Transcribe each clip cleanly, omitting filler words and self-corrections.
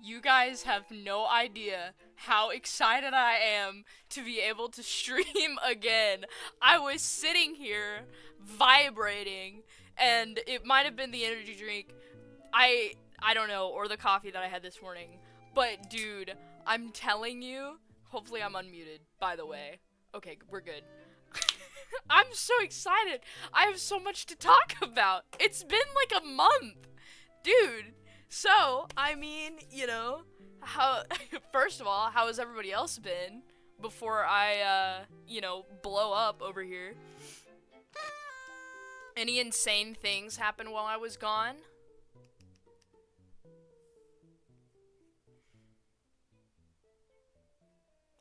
You guys have no idea how excited I am to be able to stream again. I was sitting here vibrating, and it might have been the energy drink. I don't know, or the coffee that I had this morning. But dude, I'm telling you, hopefully I'm unmuted, by the way. Okay, we're good. I'm so excited. I have so much to talk about. It's been like a month. Dude, so, I mean, how, first of all, how has everybody else been before I, blow up over here? Any insane things happen while I was gone?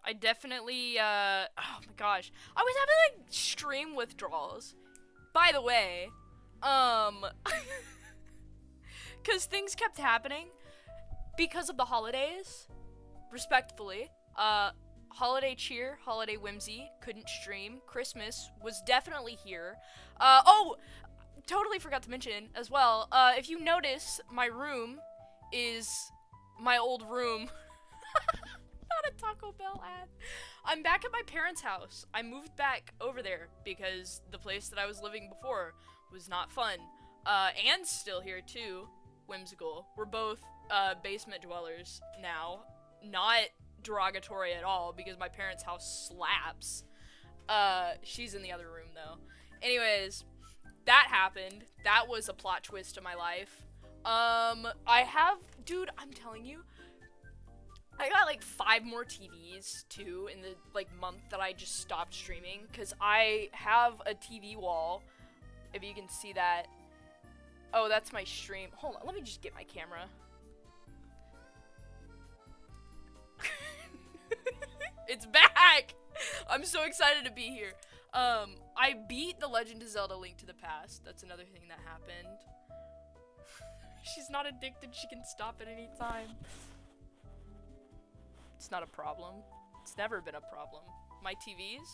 I definitely, oh my gosh. I was having, like, stream withdrawals. By the way, because things kept happening because of the holidays, respectfully. Holiday cheer, holiday whimsy, couldn't stream. Christmas was definitely here. Oh, totally forgot to mention as well, if you notice, my room is my old room. Not a Taco Bell ad. I'm back at my parents' house. I moved back over there because the place that I was living before was not fun. Anne's still here too. Whimsical. We're both basement dwellers now. Not derogatory at all because my parents' house slaps. She's in the other room though. Anyways, that happened. That was a plot twist to my life. Dude, I'm telling you, I got like 5 more TVs too in the like month that I just stopped streaming because I have a TV wall. If you can see that. Oh, that's my stream. Hold on, let me just get my camera. It's back! I'm so excited to be here. I beat The Legend of Zelda: Link to the Past. That's another thing that happened. She's not addicted, she can stop at any time. It's not a problem. It's never been a problem. My TVs?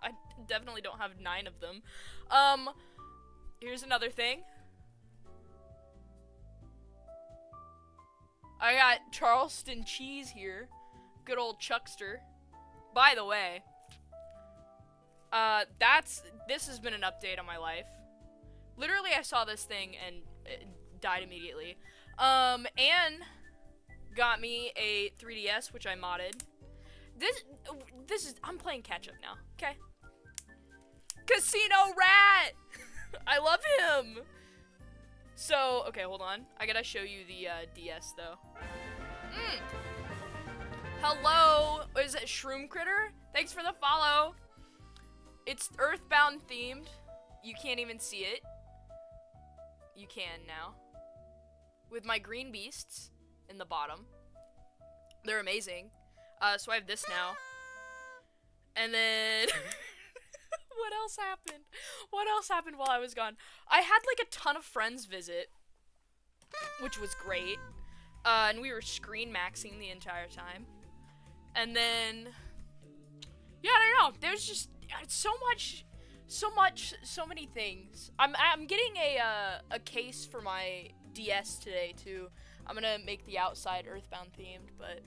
I definitely don't have 9 of them. Here's another thing. I got Charleston cheese here. Good old Chuckster. By the way, this has been an update on my life. Literally, I saw this thing and it died immediately. Anne got me a 3DS, which I modded. I'm playing catch up now, okay? Casino Rat! I love him! So, okay, hold on. I gotta show you the, DS, though. Hello! Is it Shroom Critter? Thanks for the follow! It's Earthbound themed. You can't even see it. You can now. With my green beasts in the bottom. They're amazing. So I have this now. And then... What else happened? What else happened while I was gone? I had like a ton of friends visit, which was great. And we were screen maxing the entire time. And then, yeah, I don't know. There's just so many things. I'm getting a case for my DS today too. I'm gonna make the outside Earthbound themed, but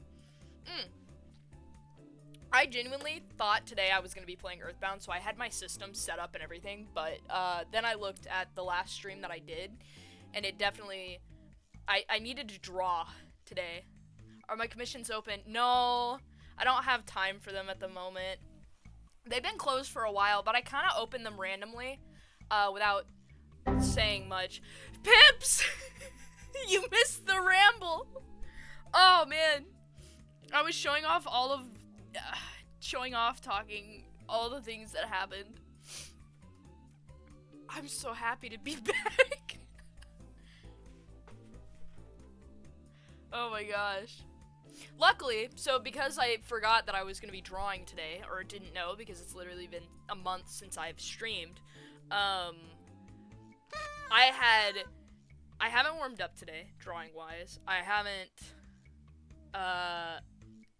I genuinely thought today I was going to be playing Earthbound, so I had my system set up and everything, but then I looked at the last stream that I did, and it definitely, I needed to draw today. Are my commissions open? No, I don't have time for them at the moment. They've been closed for a while, but I kind of opened them randomly, without saying much. Pips! You missed the ramble! Oh, man. I was showing off talking all the things that happened. I'm so happy to be back. Oh my gosh. Luckily, so because I forgot that I was going to be drawing today, or didn't know because it's literally been a month since I've streamed, I haven't warmed up today, drawing-wise. I haven't,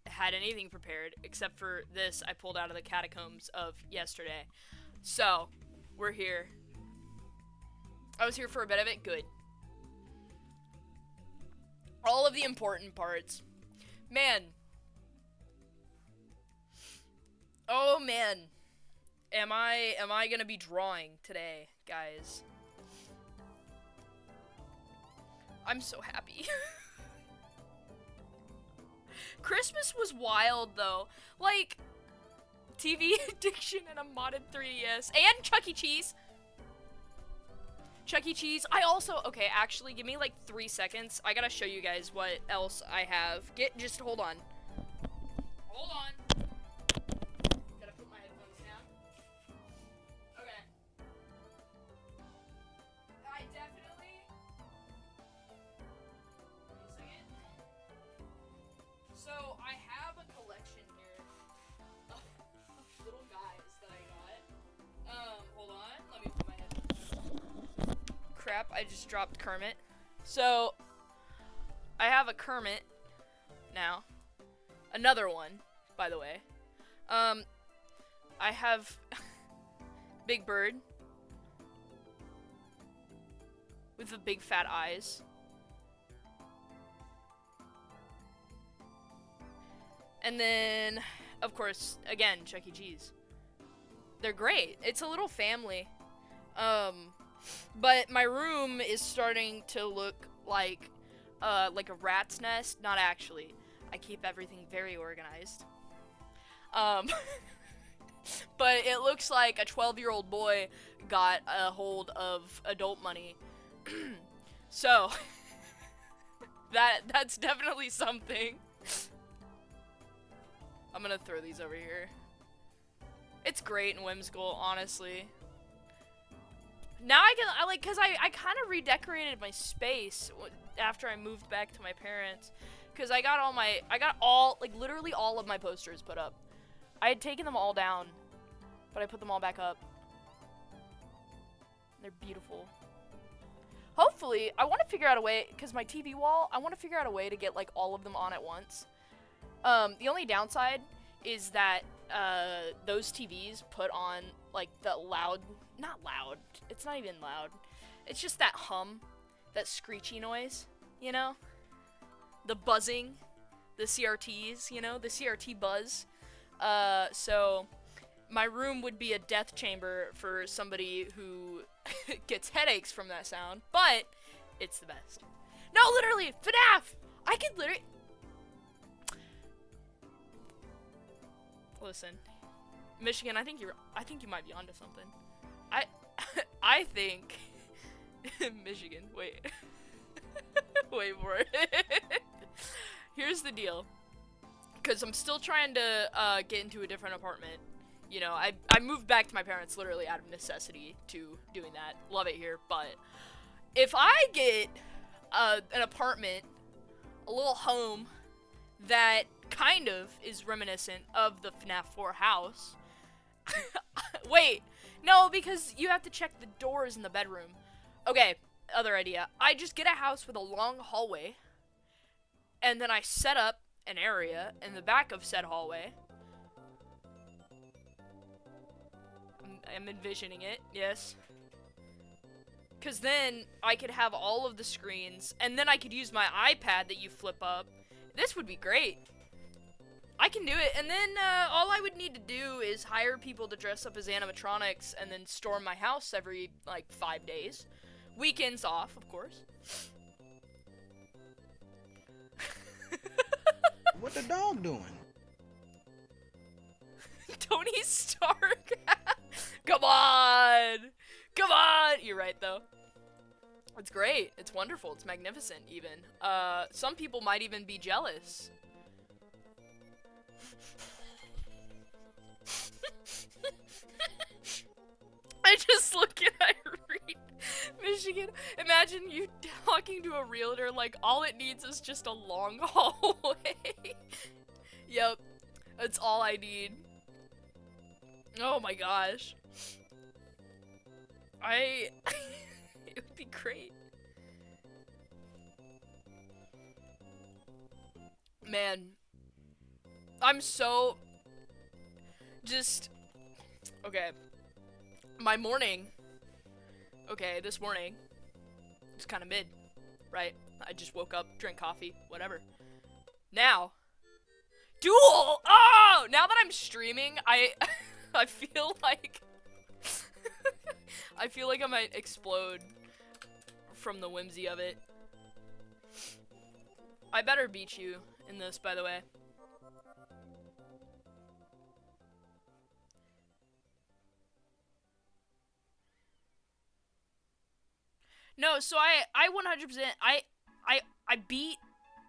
had anything prepared, except for this I pulled out of the catacombs of yesterday. So, we're here. I was here for a bit of it, good. All of the important parts. Man. Oh, man. Am I gonna be drawing today, guys? I'm so happy. Christmas was wild, though. Like, TV addiction and a modded 3DS. And Chuck E. Cheese. Chuck E. Cheese. I also, okay, actually, give me like 3 seconds. I gotta show you guys what else I have. Just hold on. Hold on. Gotta put my headphones down. Okay. I definitely... Wait a second. So, I have a collection here of little guys that I got. Hold on. Let me put my headphones. Crap, I just dropped Kermit. So, I have a Kermit now. Another one, by the way. I have Big Bird with the big fat eyes. And then, of course, again, Chuck E. Cheese. They're great. It's a little family. But my room is starting to look like a rat's nest. Not actually. I keep everything very organized. But it looks like a 12-year-old boy got a hold of adult money. So, that's definitely something. I'm gonna throw these over here. It's great and whimsical, honestly. Now cause I kind of redecorated my space after I moved back to my parents. Cause I got literally all of my posters put up. I had taken them all down, but I put them all back up. They're beautiful. Hopefully, I want to figure out a way, cause my TV wall, I want to figure out a way to get like all of them on at once. The only downside is that, those TVs put on, like, the loud, not loud, it's not even loud, it's just that hum, that screechy noise, you know? The buzzing, the CRTs, you know, the CRT buzz. So, my room would be a death chamber for somebody who gets headaches from that sound, but it's the best. No, literally, FNAF! I could literally... Listen, Michigan, I think you might be onto something. I think Michigan. Wait, wait for it. Here's the deal, because I'm still trying to get into a different apartment. You know, I moved back to my parents literally out of necessity to doing that. Love it here, but if I get an apartment, a little home that kind of is reminiscent of the FNAF 4 house. Wait, no, because you have to check the doors in the bedroom. Okay, other idea. I just get a house with a long hallway, and then I set up an area in the back of said hallway. I'm envisioning it, yes. Because then I could have all of the screens, and then I could use my iPad that you flip up. This would be great. I can do it, and then all I would need to do is hire people to dress up as animatronics and then storm my house every, like, 5 days. Weekends off, of course. What the dog doing? Tony Stark. Come on. Come on. You're right, though. It's great. It's wonderful. It's magnificent, even. Some people might even be jealous. I just look at Irene, Michigan. Imagine you talking to a realtor like all it needs is just a long hallway. Yep, that's all I need. Oh my gosh. It would be great. Man, I'm so just okay. My morning, okay, this morning, it's kind of mid, right? I just woke up, drank coffee, whatever. Now, Duel! Oh! Now that I'm streaming, I feel like, I feel like I might explode from the whimsy of it. I better beat you in this, by the way. No, so I 100%, I beat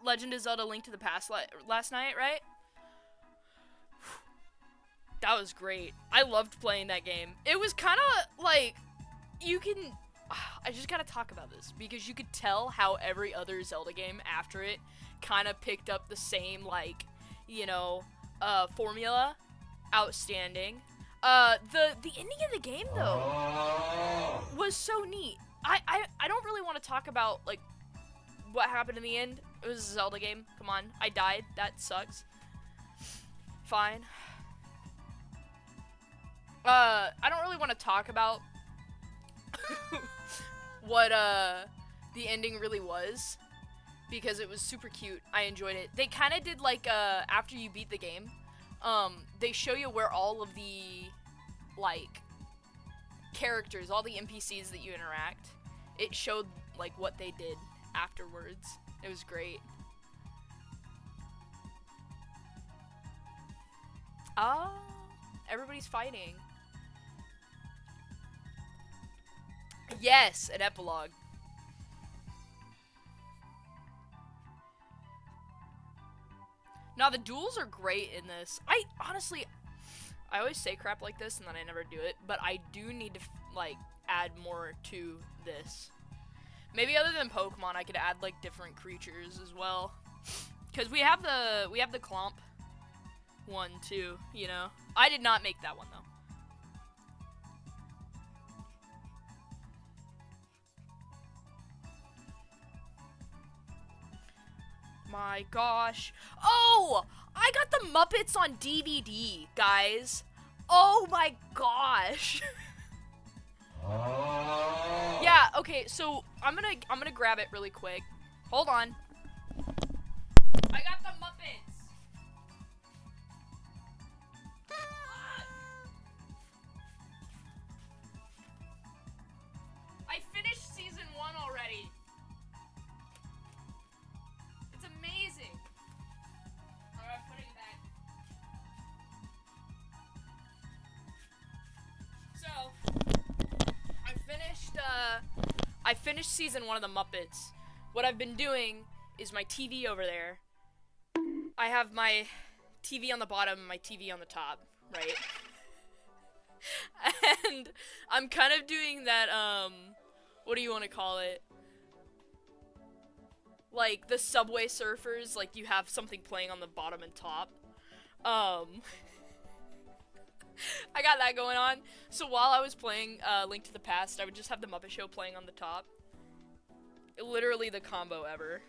Legend of Zelda Link to the Past last night, right? That was great. I loved playing that game. It was kind of like, you can, I just gotta talk about this, because you could tell how every other Zelda game after it kind of picked up the same, like, you know, formula. Outstanding. The ending of the game, though, was so neat. I don't really want to talk about, like, what happened in the end. It was a Zelda game. Come on. I died. That sucks. Fine. I don't really want to talk about what, the ending really was, because it was super cute. I enjoyed it. They kind of did, like, after you beat the game, they show you where all of the, like, characters, all the NPCs that you interact, it showed, like, what they did afterwards. It was great. Ah, everybody's fighting. Yes, an epilogue. Now, the duels are great in this. I always say crap like this and then I never do it, but I do need to, like, add more to this. Maybe other than Pokemon, I could add, like, different creatures as well. Because we have the Clomp one, too, you know? I did not make that one, though. My gosh. Oh! I got the Muppets on DVD, guys. Oh my gosh. Yeah, okay, so I'm gonna grab it really quick. Hold on. I got the Muppets. I finished season 1 already. It's amazing. Alright, I'm putting it back. So, I finished season 1 of the Muppets. What I've been doing is my TV over there. I have my TV on the bottom and my TV on the top, right? And I'm kind of doing that, what do you want to call it? Like, the Subway Surfers, like, you have something playing on the bottom and top. I got that going on. So while I was playing Link to the Past, I would just have the Muppet Show playing on the top. Literally the combo ever.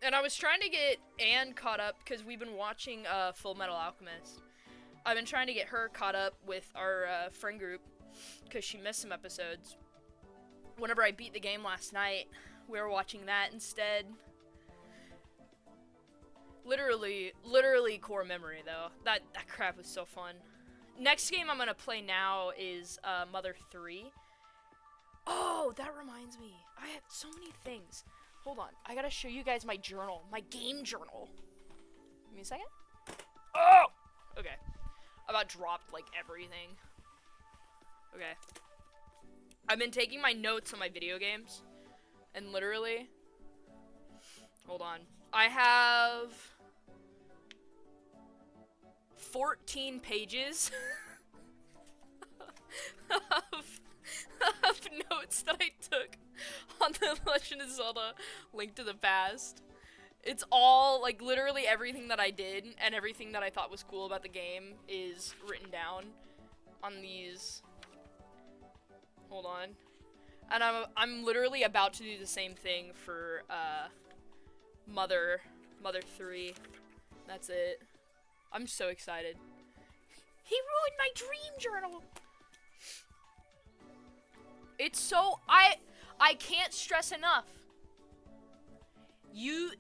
And I was trying to get Anne caught up, because we've been watching Full Metal Alchemist. I've been trying to get her caught up with our friend group, because she missed some episodes. Whenever I beat the game last night, we were watching that instead. Literally core memory though. That crap was so fun. Next game I'm gonna play now is Mother 3. Oh, that reminds me. I have so many things. Hold on, I gotta show you guys my journal, my game journal. Give me a second. Oh! Okay. I about dropped, like, everything. Okay. I've been taking my notes on my video games, and literally, hold on. I have 14 pages of notes that I took on the Legend of Zelda Link to the Past. It's all, like, literally everything that I did and everything that I thought was cool about the game is written down on these. Hold on. And I'm literally about to do the same thing for, Mother 3. That's it. I'm so excited. He ruined my dream journal! It's so, I can't stress enough. You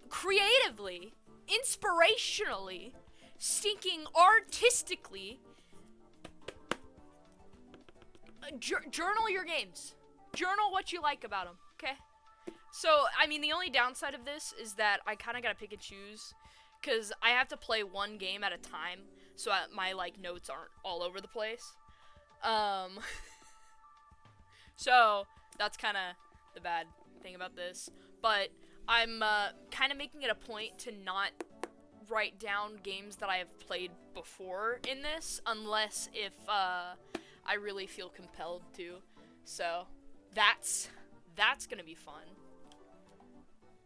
creatively, inspirationally, stinking artistically, journal your games. Journal what you like about them, okay? So, I mean, the only downside of this is that I kind of gotta pick and choose, because I have to play one game at a time, so my, like, notes aren't all over the place. So, that's kind of the bad thing about this, but I'm, kind of making it a point to not write down games that I have played before in this, unless if, I really feel compelled to, so, that's gonna be fun.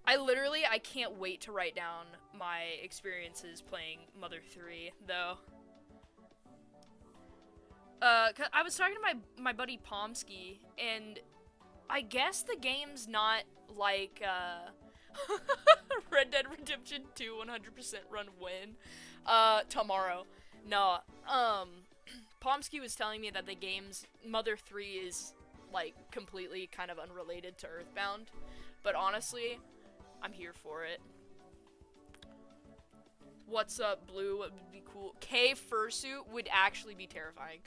I can't wait to write down my experiences playing Mother 3, though. 'Cause I was talking to my buddy Pomsky, and I guess the game's not like, Red Dead Redemption 2 100% run win, tomorrow. No, Pomsky was telling me that the game's Mother 3 is, like, completely kind of unrelated to Earthbound, but honestly, I'm here for it. What's up, Blue? What would be cool? K fursuit would actually be terrifying.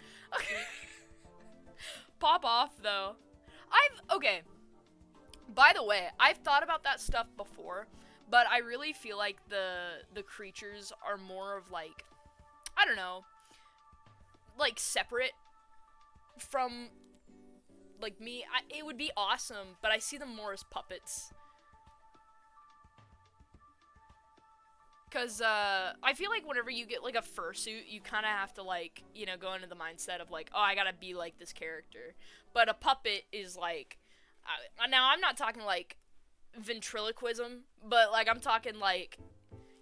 Pop off, though. Okay. By the way, I've thought about that stuff before, but I really feel like the creatures are more of, like, I don't know, like, separate from, like, me. It would be awesome, but I see them more as puppets. Because, I feel like whenever you get, like, a fursuit, you kind of have to, like, you know, go into the mindset of, like, oh, I gotta be like this character. But a puppet is, like, now, I'm not talking, like, ventriloquism, but, like, I'm talking, like,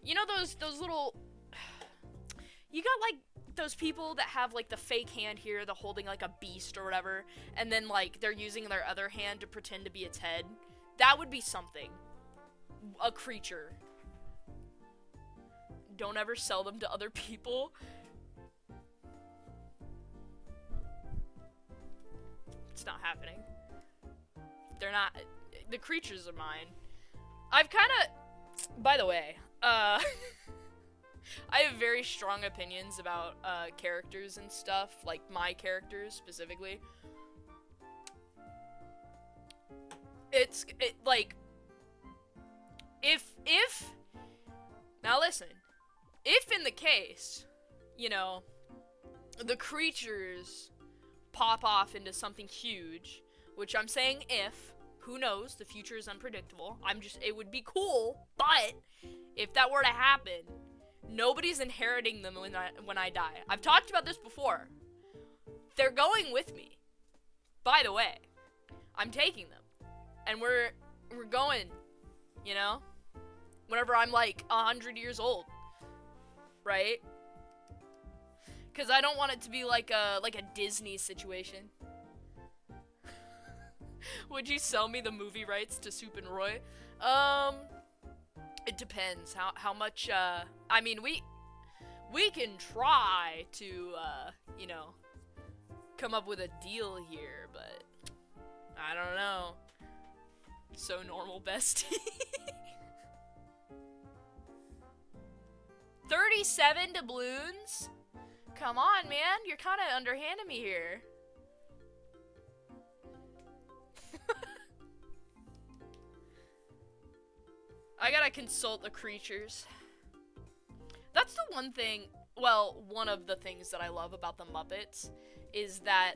you know those little, you got, like, those people that have, like, the fake hand here, they're holding, like, a beast or whatever, and then, like, they're using their other hand to pretend to be its head. That would be something. A creature. Don't ever sell them to other people. It's not happening. They're not. The creatures are mine. I've kind of. By the way, I have very strong opinions about characters and stuff, like my characters specifically. Like, if now listen. If in the case, you know, the creatures pop off into something huge, which I'm saying if, who knows, the future is unpredictable, it would be cool, but if that were to happen, nobody's inheriting them when I die. I've talked about this before. They're going with me. By the way, I'm taking them, and we're going, you know, whenever I'm like 100 years old. Right? Because I don't want it to be like a Disney situation. Would you sell me the movie rights to Soup and Roy? It depends how much, I mean, we can try to, you know, come up with a deal here, but I don't know. So normal, bestie. 37 doubloons? Come on, man. You're kind of underhanding me here. I gotta consult the creatures. That's the one thing, well, one of the things that I love about the Muppets is that,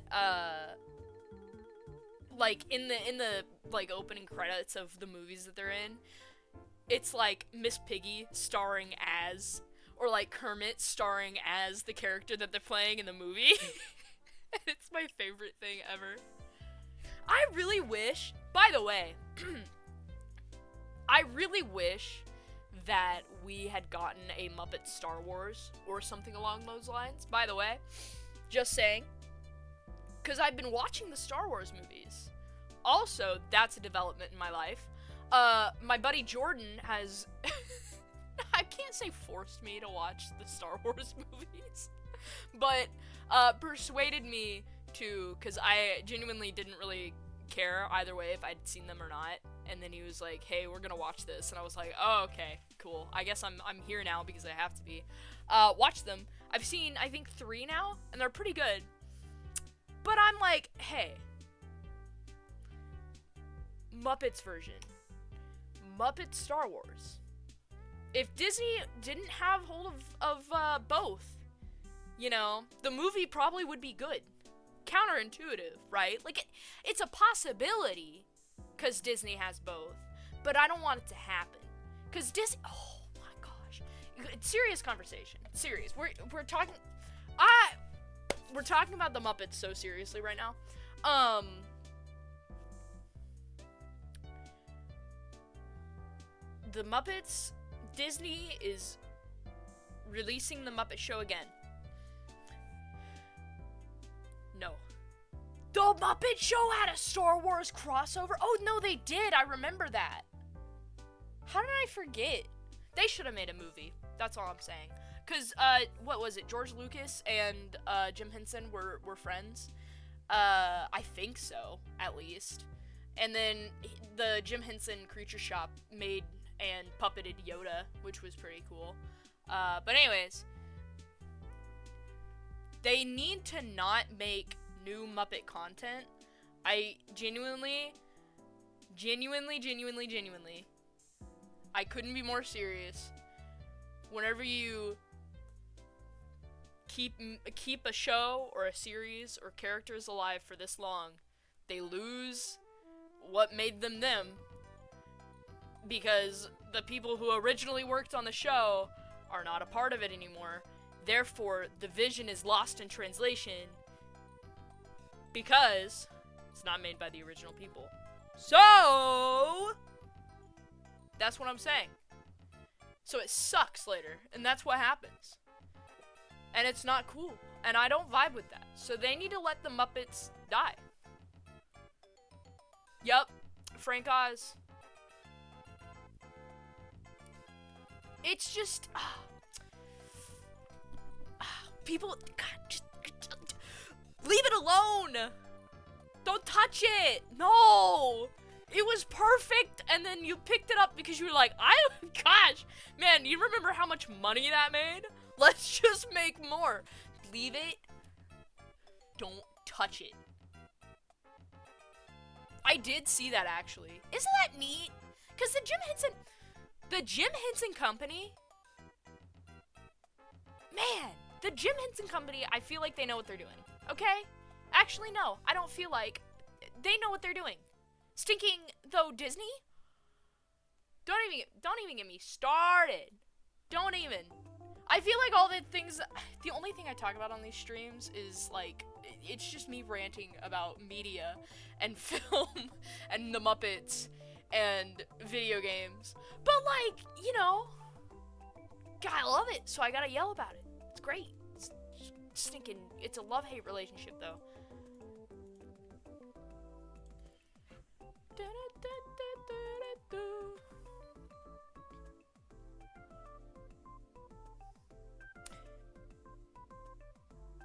like, in the like, opening credits of the movies that they're in, it's like Miss Piggy starring as, or like Kermit starring as the character that they're playing in the movie. It's my favorite thing ever. I really wish, by the way, I really wish that we had gotten a Muppet Star Wars or something along those lines. By the way, just saying, because I've been watching the Star Wars movies. Also, that's a development in my life. My buddy Jordan has, I can't say forced me to watch the Star Wars movies, but persuaded me to, because I genuinely didn't really care either way if I'd seen them or not. And then he was like, hey, we're gonna watch this. And I was like, oh, okay, cool. I guess I'm here now because I have to be. Watch them. I've seen, I think, 3 now, and they're pretty good. But I'm like, hey, Muppets version. Muppet Star Wars. If Disney didn't have hold of both, you know, the movie probably would be good. Counterintuitive, right? Like, it's a possibility, because Disney has both, but I don't want it to happen. Because Disney, oh my gosh. It's serious conversation. It's serious. We're talking, we're talking about the Muppets so seriously right now. The Muppets, Disney is releasing the Muppet Show again. No. The Muppet Show had a Star Wars crossover? Oh, no, they did. I remember that. How did I forget? They should have made a movie. That's all I'm saying. Because, what was it? George Lucas and Jim Henson were friends. I think so, at least. And then the Jim Henson Creature Shop made and puppeted Yoda, which was pretty cool. But anyways, they need to not make new Muppet content. I genuinely, I couldn't be more serious. Whenever you keep a show or a series or characters alive for this long, they lose what made them them. Because the people who originally worked on the show are not a part of it anymore. Therefore, the vision is lost in translation because it's not made by the original people. So, that's what I'm saying. So it sucks later, and that's what happens. And it's not cool, and I don't vibe with that. So they need to let the Muppets die. Yup, Frank Oz. It's just, people, God, just leave it alone. Don't touch it. No, it was perfect. And then you picked it up because you were like, gosh, man, you remember how much money that made? Let's just make more. Leave it. Don't touch it. I did see that, actually. Isn't that neat? Because the Jim Henson Company, man, the Jim Henson Company, I feel like they know what they're doing, okay? Actually, no, I don't feel like they know what they're doing. Stinking, though, Disney? Don't even get me started. Don't even. I feel like all the things, the only thing I talk about on these streams is, like, it's just me ranting about media and film and the Muppets and video games. But, like, you know, God, I love it, so I gotta yell about it. It's great. It's stinking, it's a love-hate relationship, though.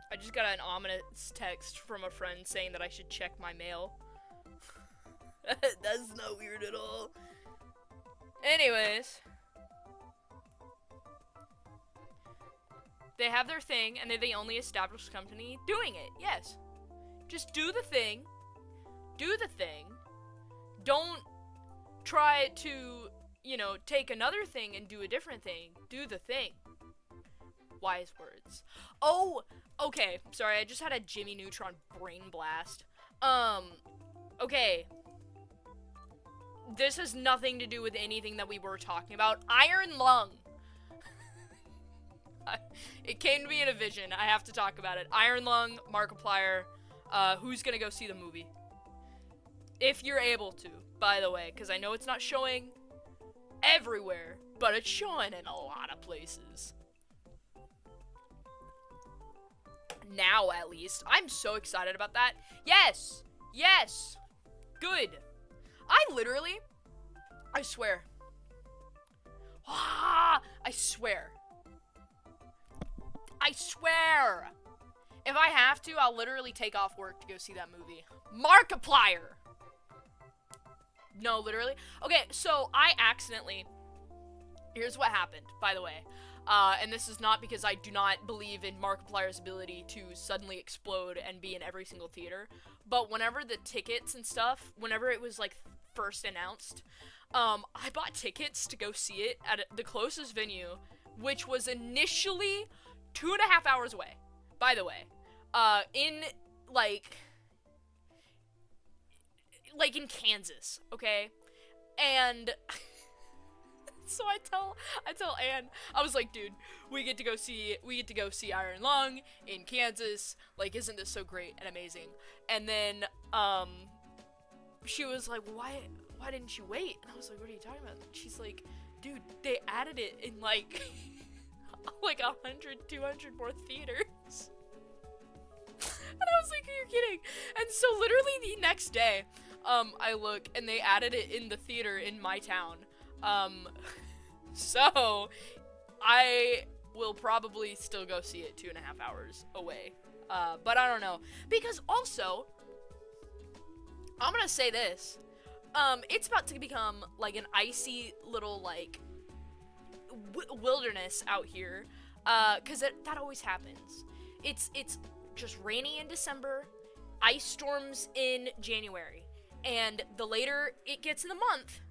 I just got an ominous text from a friend saying that I should check my mail. That's not weird at all. Anyways. They have their thing, and they're the only established company doing it. Yes. Just do the thing. Do the thing. Don't try to, take another thing and do a different thing. Do the thing. Wise words. Oh, okay. Sorry, I just had a Jimmy Neutron brain blast. Okay. This has nothing to do with anything that we were talking about. Iron Lung. It came to me in a vision. I have to talk about it. Iron Lung, Markiplier. Who's gonna go see the movie? If you're able to, by the way, because I know it's not showing everywhere, but it's showing in a lot of places. Now, at least. I'm so excited about that. Yes! Yes! Good. I swear. I swear. If I have to, I'll literally take off work to go see that movie. Markiplier! No, literally. Okay, so I accidentally... Here's what happened, by the way. And this is not because I do not believe in Markiplier's ability to suddenly explode and be in every single theater. But whenever the tickets and stuff, whenever it was, first announced, I bought tickets to go see it at the closest venue, which was initially 2.5 hours away, by the way. In Kansas, okay? And so I tell Anne, I was like, dude, we get to go see Iron Lung in Kansas. Isn't this so great and amazing? And then she was like, why didn't you wait? And I was like, what are you talking about? She's like, dude, they added it in 100, 200 more theaters. And I was like, are you kidding? And so literally the next day, I look and they added it in the theater in my town. So I will probably still go see it 2.5 hours away. But I don't know. Because also, I'm gonna say this. It's about to become an icy little wilderness out here. Cause that always happens. It's just rainy in December, ice storms in January. And the later it gets in the month,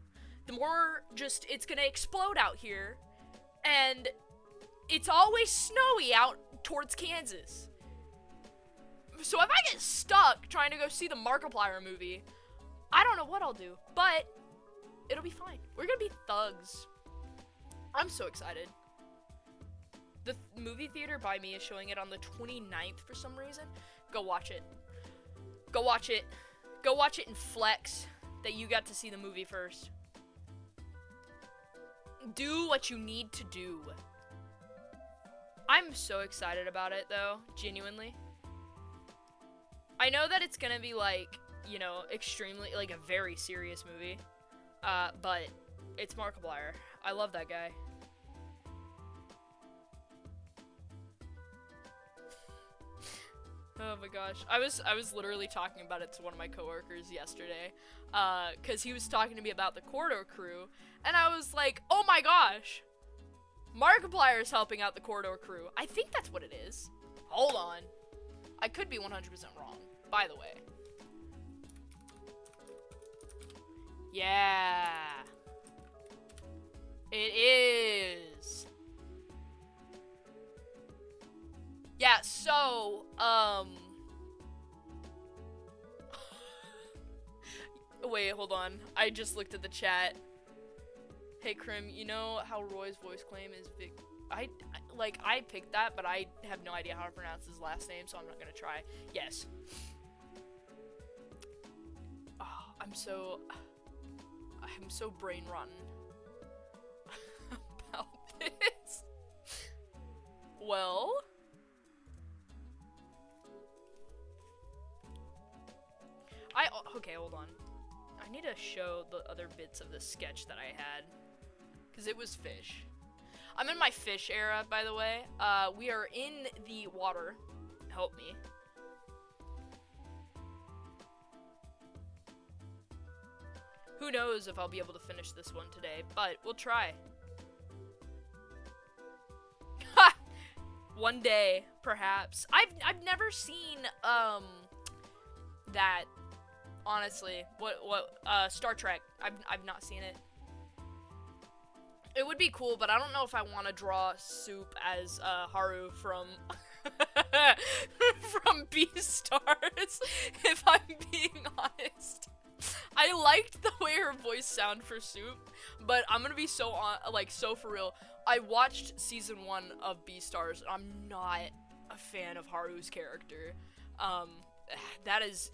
the more it's gonna explode out here. And it's always snowy out towards Kansas. So if I get stuck trying to go see the Markiplier movie, I don't know what I'll do, but it'll be fine. We're gonna be thugs. I'm so excited. The movie theater by me is showing it on the 29th for some reason. Go watch it. Go watch it. Go watch it and flex that you got to see the movie first. Do what you need to do. I'm so excited about it, though. Genuinely. I know that it's gonna be extremely, a very serious movie. But it's Markiplier. I love that guy. Oh my gosh. I was literally talking about it to one of my coworkers yesterday. Cause he was talking to me about the Corridor Crew, and I was like, oh my gosh! Markiplier is helping out the Corridor Crew. I think that's what it is. Hold on. I could be 100% wrong, by the way. Yeah. It is. Yeah, so, wait, hold on. I just looked at the chat. Hey, Krim, you know how Roy's voice claim is Vic? I picked that, but I have no idea how to pronounce his last name, so I'm not gonna try. Yes. Oh, I'm so brain rotten about this. Well, okay, hold on. I need to show the other bits of the sketch that I had, because it was fish. I'm in my fish era, by the way. We are in the water. Help me. Who knows if I'll be able to finish this one today, but we'll try. Ha! One day, perhaps. I've never seen that, honestly. Star Trek. I've not seen it. It would be cool, but I don't know if I want to draw Soup as Haru from from Beastars, if I'm being honest. I liked the way her voice sounded for Soup, but I'm gonna be so for real. I watched season 1 of Beastars, and I'm not a fan of Haru's character.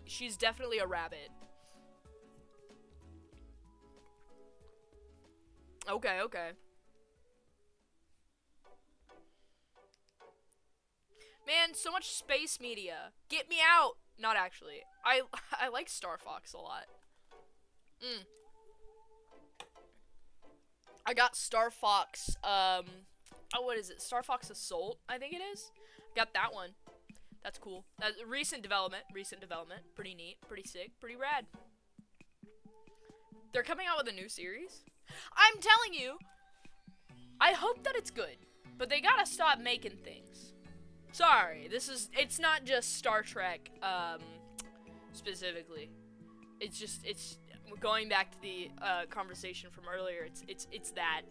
She's definitely a rabbit. Okay, okay. Man, so much space media. Get me out! Not actually. I like Star Fox a lot. I got Star Fox, what is it? Star Fox Assault, I think it is. Got that one. That's cool. That's recent development. Pretty neat, pretty sick, pretty rad. They're coming out with a new series. I'm telling you, I hope that it's good, but they gotta stop making things. Sorry, it's not just Star Trek, specifically. It's going back to the, conversation from earlier, it's that.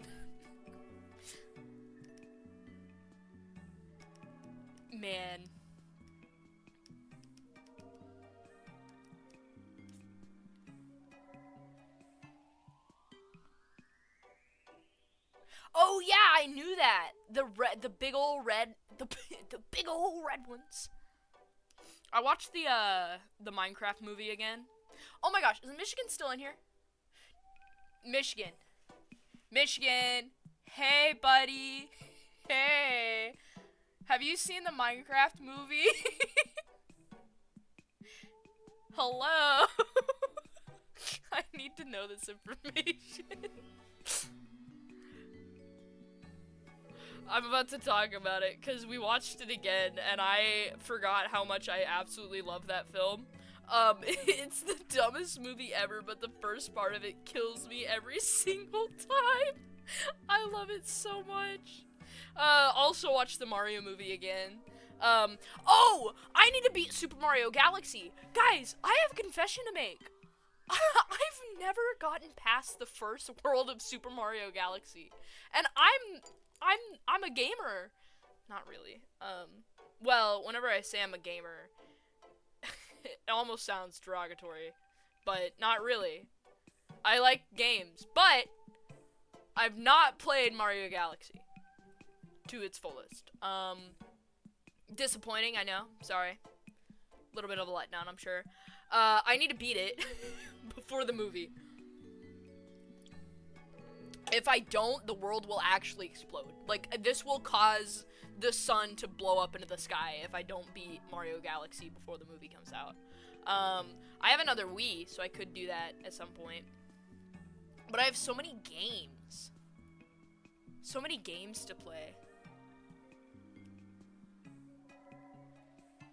Man. Oh yeah, I knew that. The big old red, the big old red ones. I watched the Minecraft movie again. Oh my gosh, is Michigan still in here? Michigan. Hey, buddy. Hey. Have you seen the Minecraft movie? Hello. I need to know this information. I'm about to talk about it because we watched it again and I forgot how much I absolutely love that film. It's the dumbest movie ever, but the first part of it kills me every single time. I love it so much. Also watched the Mario movie again. Oh! I need to beat Super Mario Galaxy. Guys, I have a confession to make. I've never gotten past the first world of Super Mario Galaxy. And I'm a gamer. Not really. Well, whenever I say I'm a gamer, it almost sounds derogatory, but not really. I like games, but I've not played Mario Galaxy to its fullest. Disappointing, I know. Sorry. A little bit of a letdown, I'm sure. I need to beat it before the movie. If I don't, the world will actually explode. Like, this will cause the sun to blow up into the sky if I don't beat Mario Galaxy before the movie comes out. I have another Wii, so I could do that at some point. But I have so many games. So many games to play.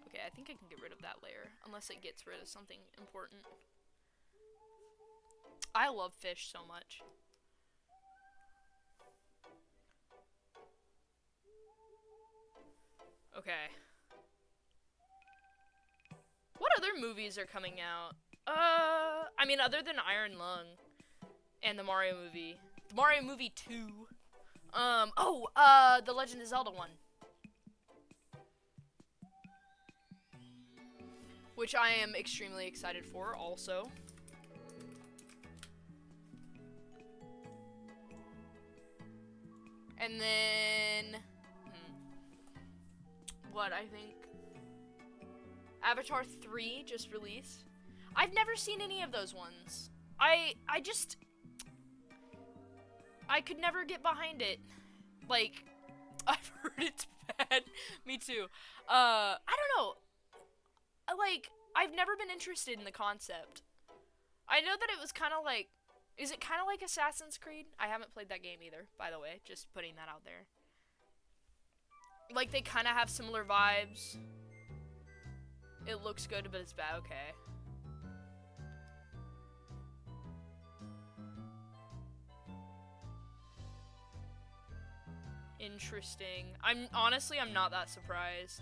Okay, I think I can get rid of that layer, unless it gets rid of something important. I love fish so much. Okay. What other movies are coming out? I mean, other than Iron Lung and the Mario movie. The Mario movie 2. The Legend of Zelda one. Which I am extremely excited for, also. And then... what, I think... Avatar 3 just released. I've never seen any of those ones. I could never get behind it. Like, I've heard it's bad. Me too. I don't know. Like, I've never been interested in the concept. I know that it was kind of like... Is it kind of like Assassin's Creed? I haven't played that game either, by the way. Just putting that out there. Like, they kind of have similar vibes. It looks good, but it's bad. Okay. Interesting. I'm not that surprised.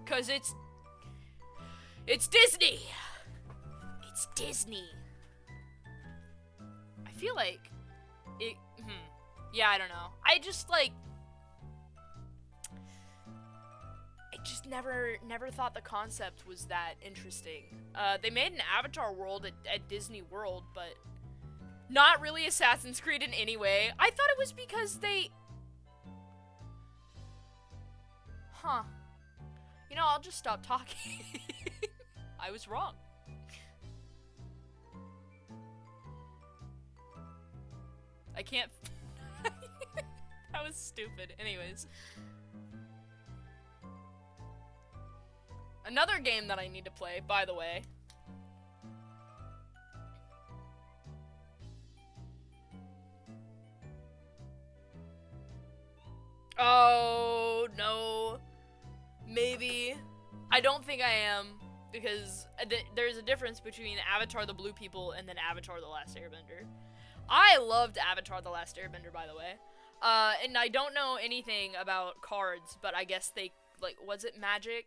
Cause it's Disney. It's Disney. I feel like it. Yeah, I don't know. I just never thought the concept was that interesting. They made an Avatar world at Disney World, but not really Assassin's Creed in any way. I thought it was because they... Huh. You know, I'll just stop talking. I was wrong. I can't... That was stupid. Anyways. Another game that I need to play, by the way. Oh, no. Maybe. I don't think I am, because there's a difference between Avatar the Blue People and then Avatar the Last Airbender. I loved Avatar the Last Airbender, by the way. And I don't know anything about cards, but I guess they, was it Magic?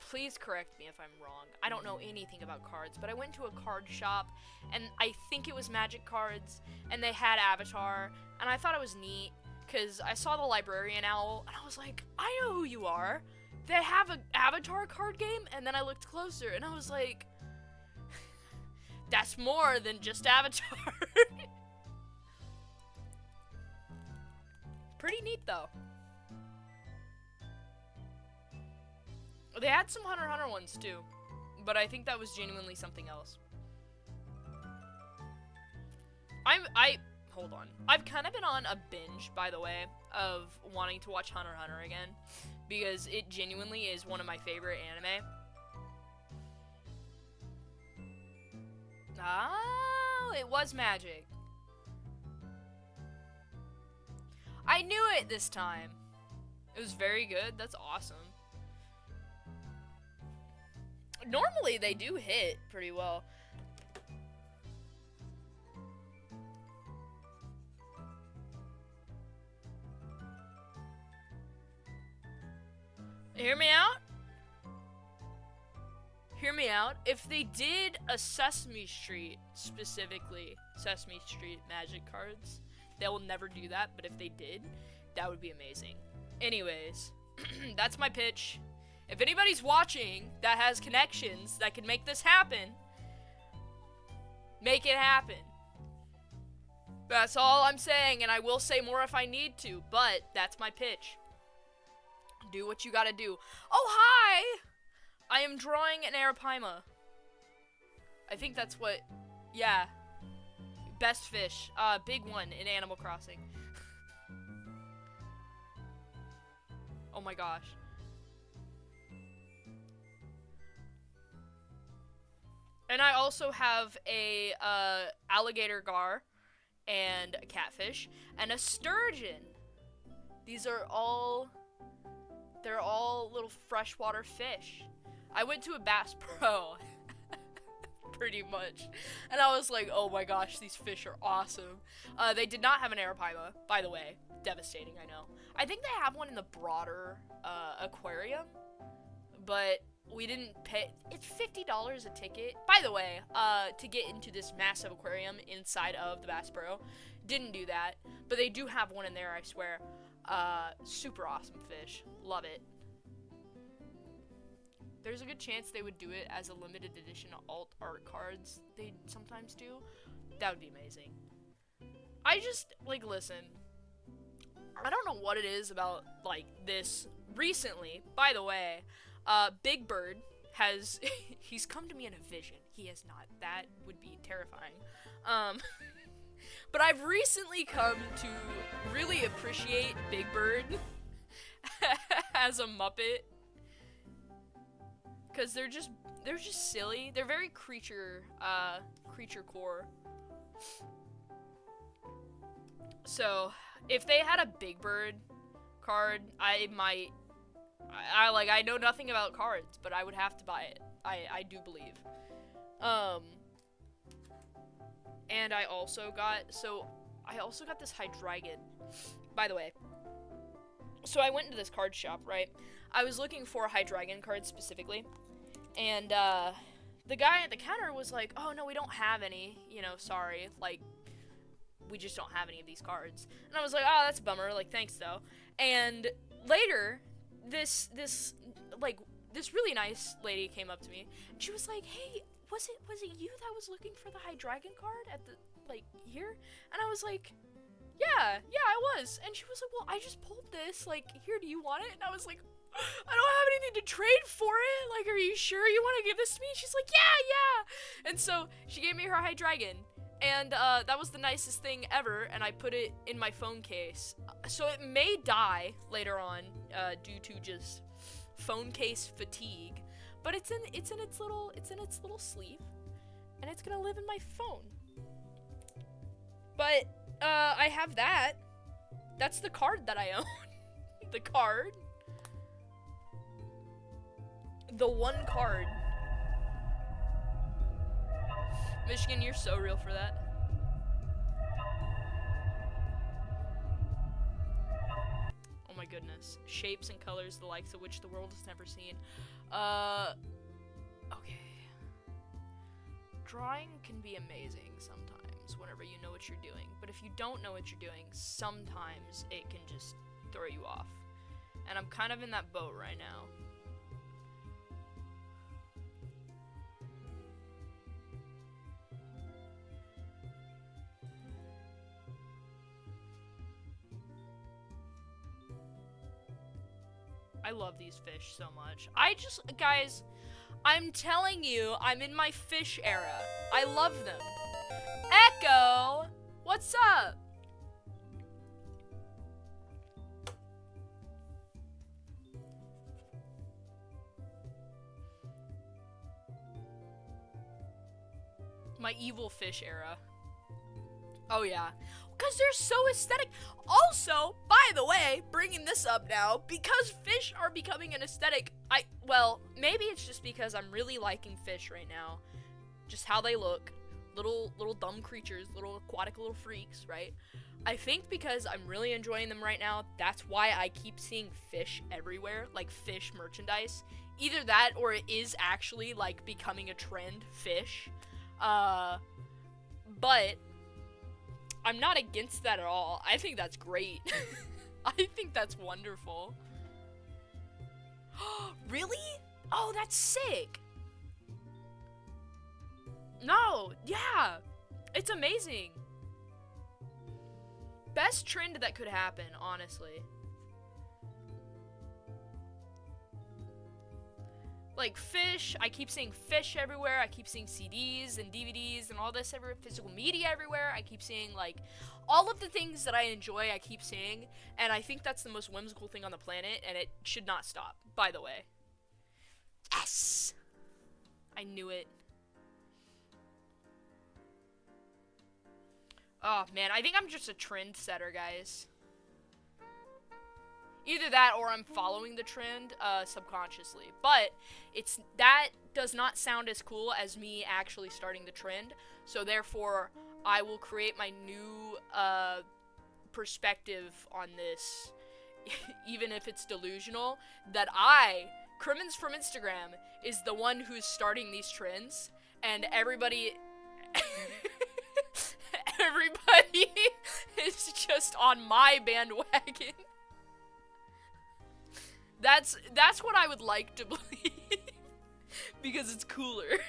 Please correct me if I'm wrong. I don't know anything about cards, but I went to a card shop, and I think it was Magic cards, and they had Avatar, and I thought it was neat, because I saw the Librarian Owl, and I was like, I know who you are. They have an Avatar card game, and then I looked closer, and I was like, that's more than just Avatar. Pretty neat, though. They had some Hunter x Hunter ones, too, but I think that was genuinely something else. Hold on. I've kind of been on a binge, by the way, of wanting to watch Hunter x Hunter again, because it genuinely is one of my favorite anime. Oh, it was Magic. I knew it this time. It was very good. That's awesome. Normally, they do hit pretty well. Hear me out? Hear me out. If they did a Sesame Street, specifically Sesame Street Magic cards, they will never do that, but if they did, that would be amazing. Anyways, that's my pitch. If anybody's watching that has connections that can make this happen, make it happen. That's all I'm saying, and I will say more if I need to, but that's my pitch. Do what you gotta do. Oh, hi! I am drawing an Arapaima. I think that's what... Yeah. Best fish. Big one in Animal Crossing. Oh my gosh. And I also have a alligator gar and a catfish and a sturgeon. These are all... They're all little freshwater fish. I went to a Bass Pro, pretty much, and I was like, oh my gosh, these fish are awesome. They did not have an Arapaima, by the way. Devastating, I know. I think they have one in the broader aquarium, but we didn't pay. It's $50 a ticket. By the way, to get into this massive aquarium inside of the Bass Pro. Didn't do that, but they do have one in there, I swear. Super awesome fish. Love it. There's a good chance they would do it as a limited edition alt art cards. They sometimes do. That would be amazing. I just, listen. I don't know what it is about, this recently. By the way, Big Bird has, he's come to me in a vision. He has not. That would be terrifying. But I've recently come to really appreciate Big Bird as a Muppet, because they're just silly. They're very creature core. So if they had a Big Bird card, I know nothing about cards, but I would have to buy it. I do believe. And I also got, so I also got this Hydreigon. By the way, so I went into this card shop, right? I was looking for Hydreigon cards specifically, and the guy at the counter was like, "Oh no, we don't have any. You know, sorry. Like, we just don't have any of these cards." And I was like, "Oh, that's a bummer. Like, thanks though." And later, this really nice lady came up to me, and she was like, "Hey, was it you that was looking for the Hydreigon card at the here?" And I was like, yeah, I was. And she was like, "Well, I just pulled this. Like, here, do you want it?" And I was like, "I don't have anything to trade for it. Like, are you sure you want to give this to me?" She's like, "Yeah." And so she gave me her Hydreigon. And that was the nicest thing ever. And I put it in my phone case. So it may die later on due to just phone case fatigue. But it's in its little sleeve. And it's gonna live in my phone. But I have that. That's the card that I own. The card. The one card. Michigan, you're so real for that. Oh my goodness. Shapes and colors, the likes of which the world has never seen. Okay. Drawing can be amazing sometimes whenever you know what you're doing. But if you don't know what you're doing, sometimes it can just throw you off. And I'm kind of in that boat right now. I love these fish so much. Guys, I'm telling you, I'm in my fish era. I love them. Echo, what's up? My evil fish era. Oh yeah. Because they're so aesthetic. Also, by the way, bringing this up now, because fish are becoming an aesthetic, well, maybe it's just because I'm really liking fish right now. Just how they look. Little dumb creatures, little aquatic little freaks, right? I think because I'm really enjoying them right now, that's why I keep seeing fish everywhere, like fish merchandise. Either that or it is actually, like, becoming a trend, fish. But I'm not against that at all. I think that's great. I think that's wonderful. Really? Oh, that's sick. No, yeah. It's amazing. Best trend that could happen, honestly. Like fish, I keep seeing fish everywhere. I keep seeing CDs and DVDs and all this everywhere, physical media everywhere. I keep seeing, like, all of the things that I enjoy, I keep seeing. And I think that's the most whimsical thing on the planet, and it should not stop, by the way. Yes! I knew it. Oh, man, I think I'm just a trendsetter, guys. Either that or I'm following the trend subconsciously. But that does not sound as cool as me actually starting the trend. So therefore, I will create my new perspective on this, even if it's delusional, that Crimmins from Instagram, is the one who's starting these trends, and everybody is just on my bandwagon. That's what I would like to believe, because it's cooler.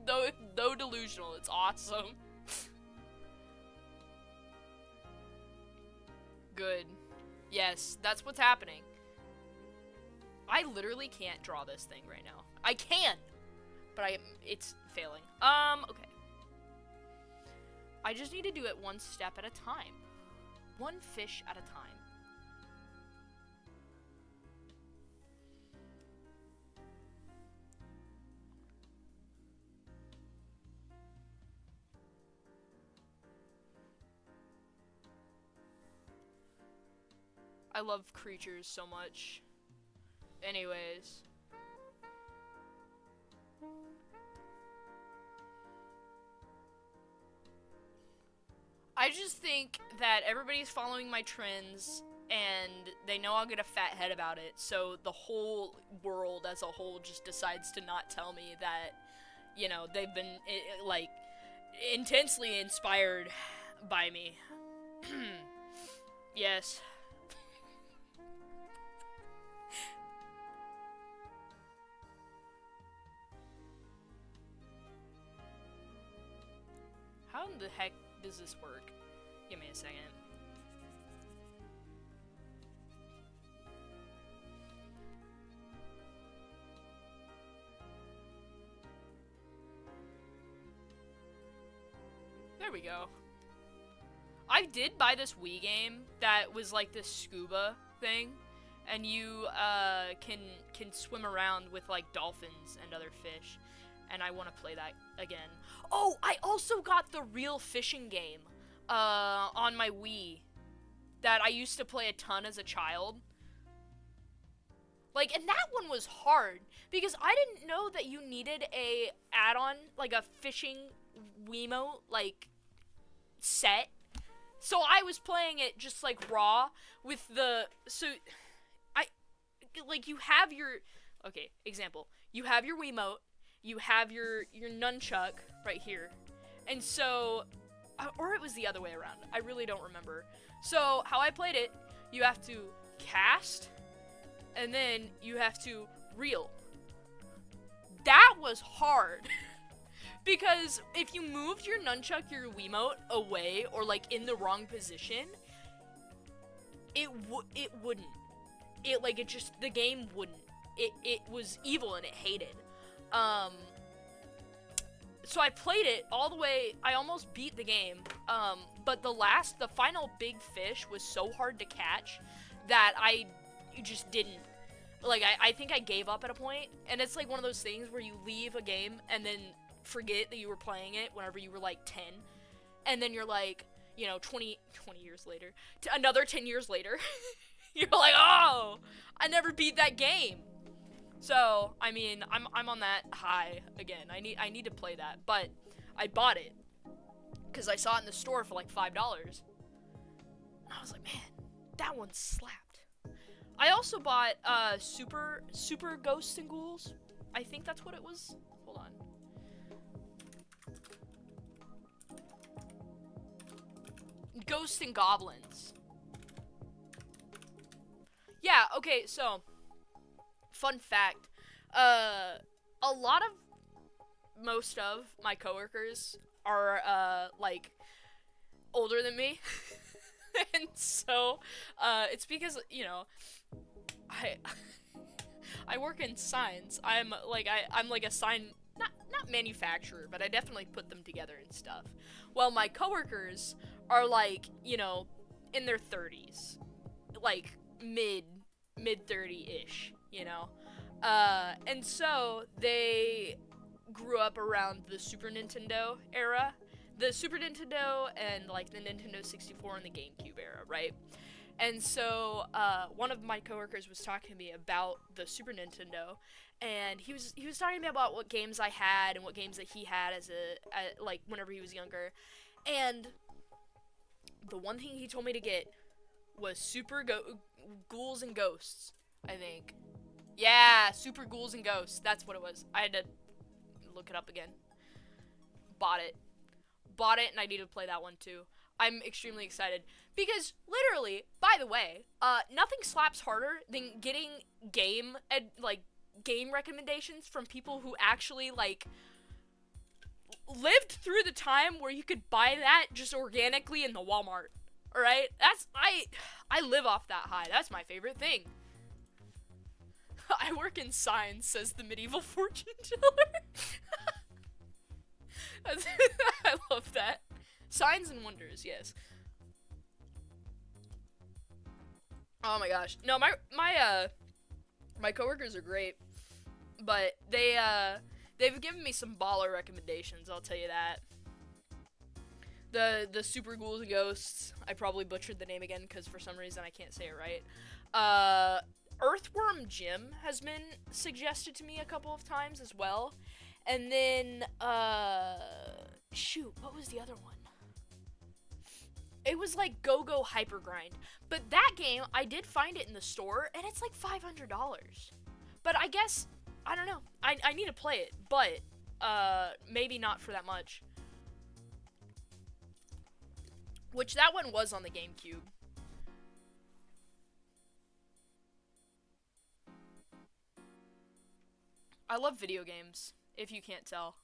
though delusional, it's awesome. Good. Yes, that's what's happening. I literally can't draw this thing right now. I can, but it's failing. Okay. I just need to do it one step at a time. One fish at a time. I love creatures so much. Anyways. I just think that everybody's following my trends and they know I'll get a fat head about it, so the whole world as a whole just decides to not tell me that, you know, they've been, like, intensely inspired by me. Yes. How in the heck does this work? Give me a second. There we go. I did buy this Wii game that was like this scuba thing, and you can swim around with like dolphins and other fish, and I want to play that again. Oh, I also got the Real Fishing game on my Wii that I used to play a ton as a child. Like, and that one was hard because I didn't know that you needed a add-on, like a fishing Wiimote like set. So I was playing it just like raw with the, so I, like, you have your, okay, example, you have your Wiimote, you have your nunchuck right here, and so, or it was the other way around, I really don't remember. So how I played it, you have to cast, and then you have to reel. That was hard. Because if you moved your nunchuck, your Wiimote, away, or, like, in the wrong position, it wouldn't. The game wouldn't. It was evil and it hated. So I played it all the way, I almost beat the game, but the final big fish was so hard to catch that I just didn't. Like, I think I gave up at a point, and it's like one of those things where you leave a game and then forget that you were playing it whenever you were like 10, and then you're like, you know, 20 years later, another 10 years later, you're like, oh, I never beat that game. So I mean, I'm on that high again. I need to play that, but I bought it because I saw it in the store for like $5, and I was like, man, that one slapped. I also bought Super Ghosts and Ghouls. I think that's what it was. Hold on. Ghosts and Goblins. Yeah, okay, so, fun fact, most of my coworkers are, like, older than me, and so, it's because, you know, I work in signs. I'm like a sign, not manufacturer, but I definitely put them together and stuff. Well, my coworkers are like, you know, in their 30s, like mid 30-ish, you know, and so they grew up around the Super Nintendo era, the Super Nintendo and like the Nintendo 64 and the GameCube era, right? And so one of my coworkers was talking to me about the Super Nintendo, and he was talking to me about what games I had and what games that he had like whenever he was younger. And the one thing he told me to get was Ghouls and Ghosts, I think. Yeah, Super Ghouls and Ghosts. That's what it was. I had to look it up again. Bought it, and I need to play that one too. I'm extremely excited because literally, by the way, nothing slaps harder than getting game recommendations from people who actually like lived through the time where you could buy that just organically in the Walmart. All right, I live off that high. That's my favorite thing. I work in signs, says the medieval fortune teller. I love that. Signs and wonders, yes. Oh my gosh. No, my coworkers are great, but they've given me some baller recommendations, I'll tell you that. The Super Ghouls and Ghosts, I probably butchered the name again because for some reason I can't say it right. Earthworm Jim has been suggested to me a couple of times as well. And then, shoot, what was the other one? It was like Go Go Hyper Grind. But that game, I did find it in the store, and it's like $500. But I guess, I don't know. I need to play it, but maybe not for that much. Which that one was on the GameCube. I love video games, if you can't tell.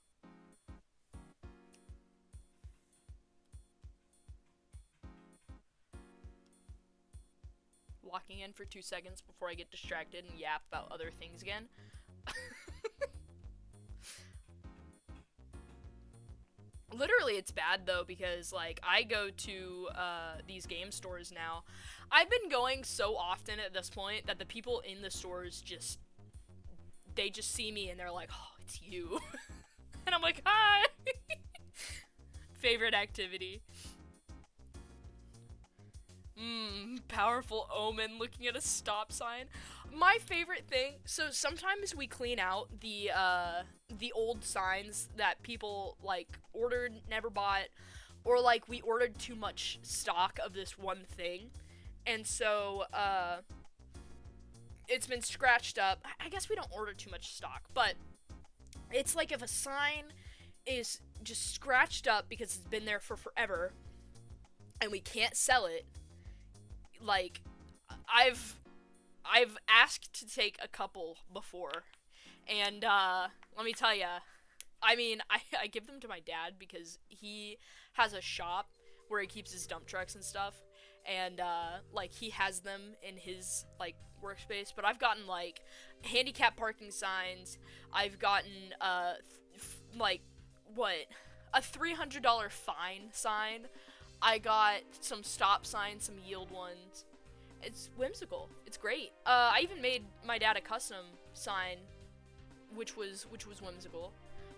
Walking in for 2 seconds before I get distracted and yap about other things again. Literally, it's bad though, because like I go to these game stores now. I've been going so often at this point that the people in the stores they just see me and they're like, "Oh, it's you," and I'm like, "Hi." Favorite activity. Powerful omen, looking at a stop sign. My favorite thing, so sometimes we clean out the old signs that people, like, ordered, never bought, or, like, we ordered too much stock of this one thing, and so, it's been scratched up. I guess we don't order too much stock, but it's like if a sign is just scratched up because it's been there for forever, and we can't sell it, like, I've asked to take a couple before, and let me tell ya, I mean, I give them to my dad because he has a shop where he keeps his dump trucks and stuff, and like he has them in his like workspace. But I've gotten like handicap parking signs. I've gotten like what, a $300 fine sign. I got some stop signs, some yield ones. It's whimsical. It's great. I even made my dad a custom sign, which was whimsical.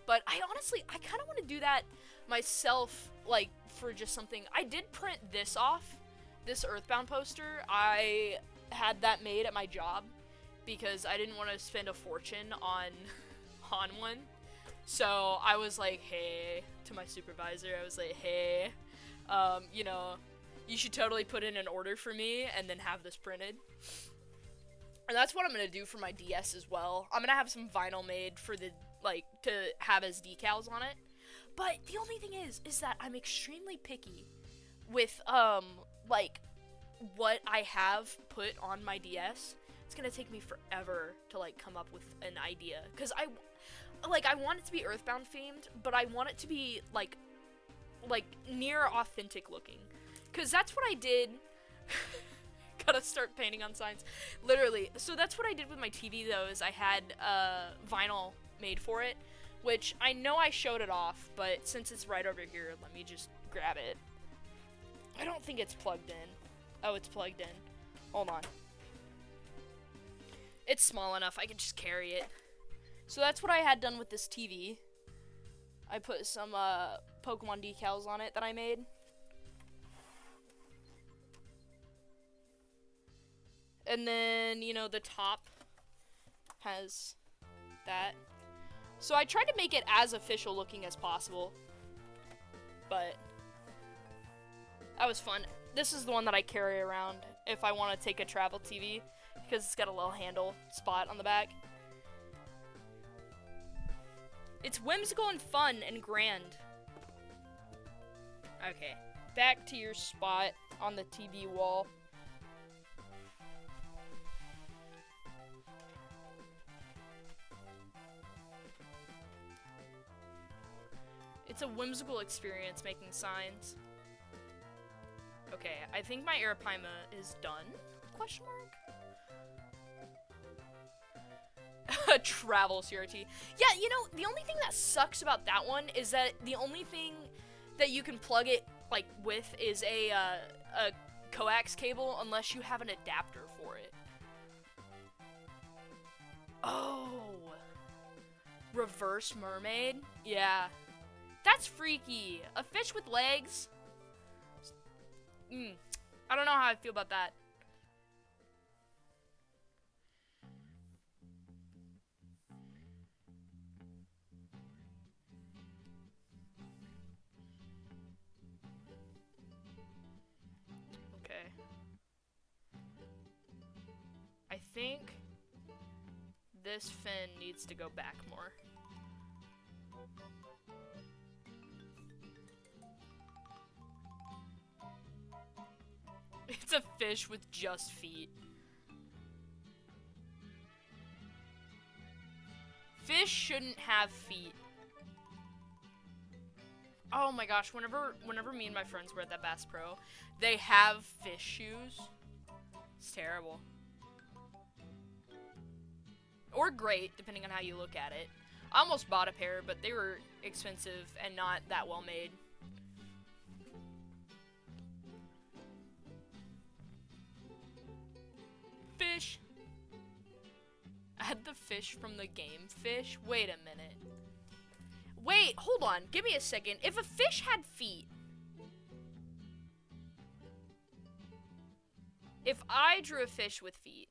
But I kind of want to do that myself, like, for just something. I did print this off, this Earthbound poster. I had that made at my job because I didn't want to spend a fortune on one. So I was like, hey, to my supervisor, I was like, hey, you know, you should totally put in an order for me and then have this printed. And that's what I'm gonna do for my DS as well. I'm gonna have some vinyl made for the, like, to have as decals on it. But the only thing is that I'm extremely picky with, like, what I have put on my DS. It's gonna take me forever to, like, come up with an idea. Because I want it to be Earthbound themed, but I want it to be, like near authentic looking. Because that's what I did. Gotta start painting on signs. Literally. So that's what I did with my TV, though, is I had vinyl made for it, which I know I showed it off, but since it's right over here, let me just grab it. I don't think it's plugged in. Oh, it's plugged in. Hold on. It's small enough, I can just carry it. So that's what I had done with this TV. I put some Pokemon decals on it that I made. And then, you know, the top has that. So I tried to make it as official looking as possible. But that was fun. This is the one that I carry around if I want to take a travel TV, because it's got a little handle spot on the back. It's whimsical and fun and grand. Okay, back to your spot on the TV wall. It's a whimsical experience making signs. Okay, I think my Arapaima is done? Question mark? Travel CRT. Yeah, you know, the only thing that sucks about that one is that the only thing that you can plug it, like, with is a coax cable, unless you have an adapter for it. Oh! Reverse mermaid? Yeah. That's freaky. A fish with legs? I don't know how I feel about that. this fin needs to go back more. It's a fish with just feet. Fish shouldn't have feet. Oh my gosh, whenever me and my friends were at that Bass Pro, they have fish shoes. It's terrible. Or great, depending on how you look at it. I almost bought a pair, but they were expensive and not that well made. Fish. Add the fish from the game fish? Wait a minute. Wait, hold on. Give me a second. If a fish had feet. If I drew a fish with feet.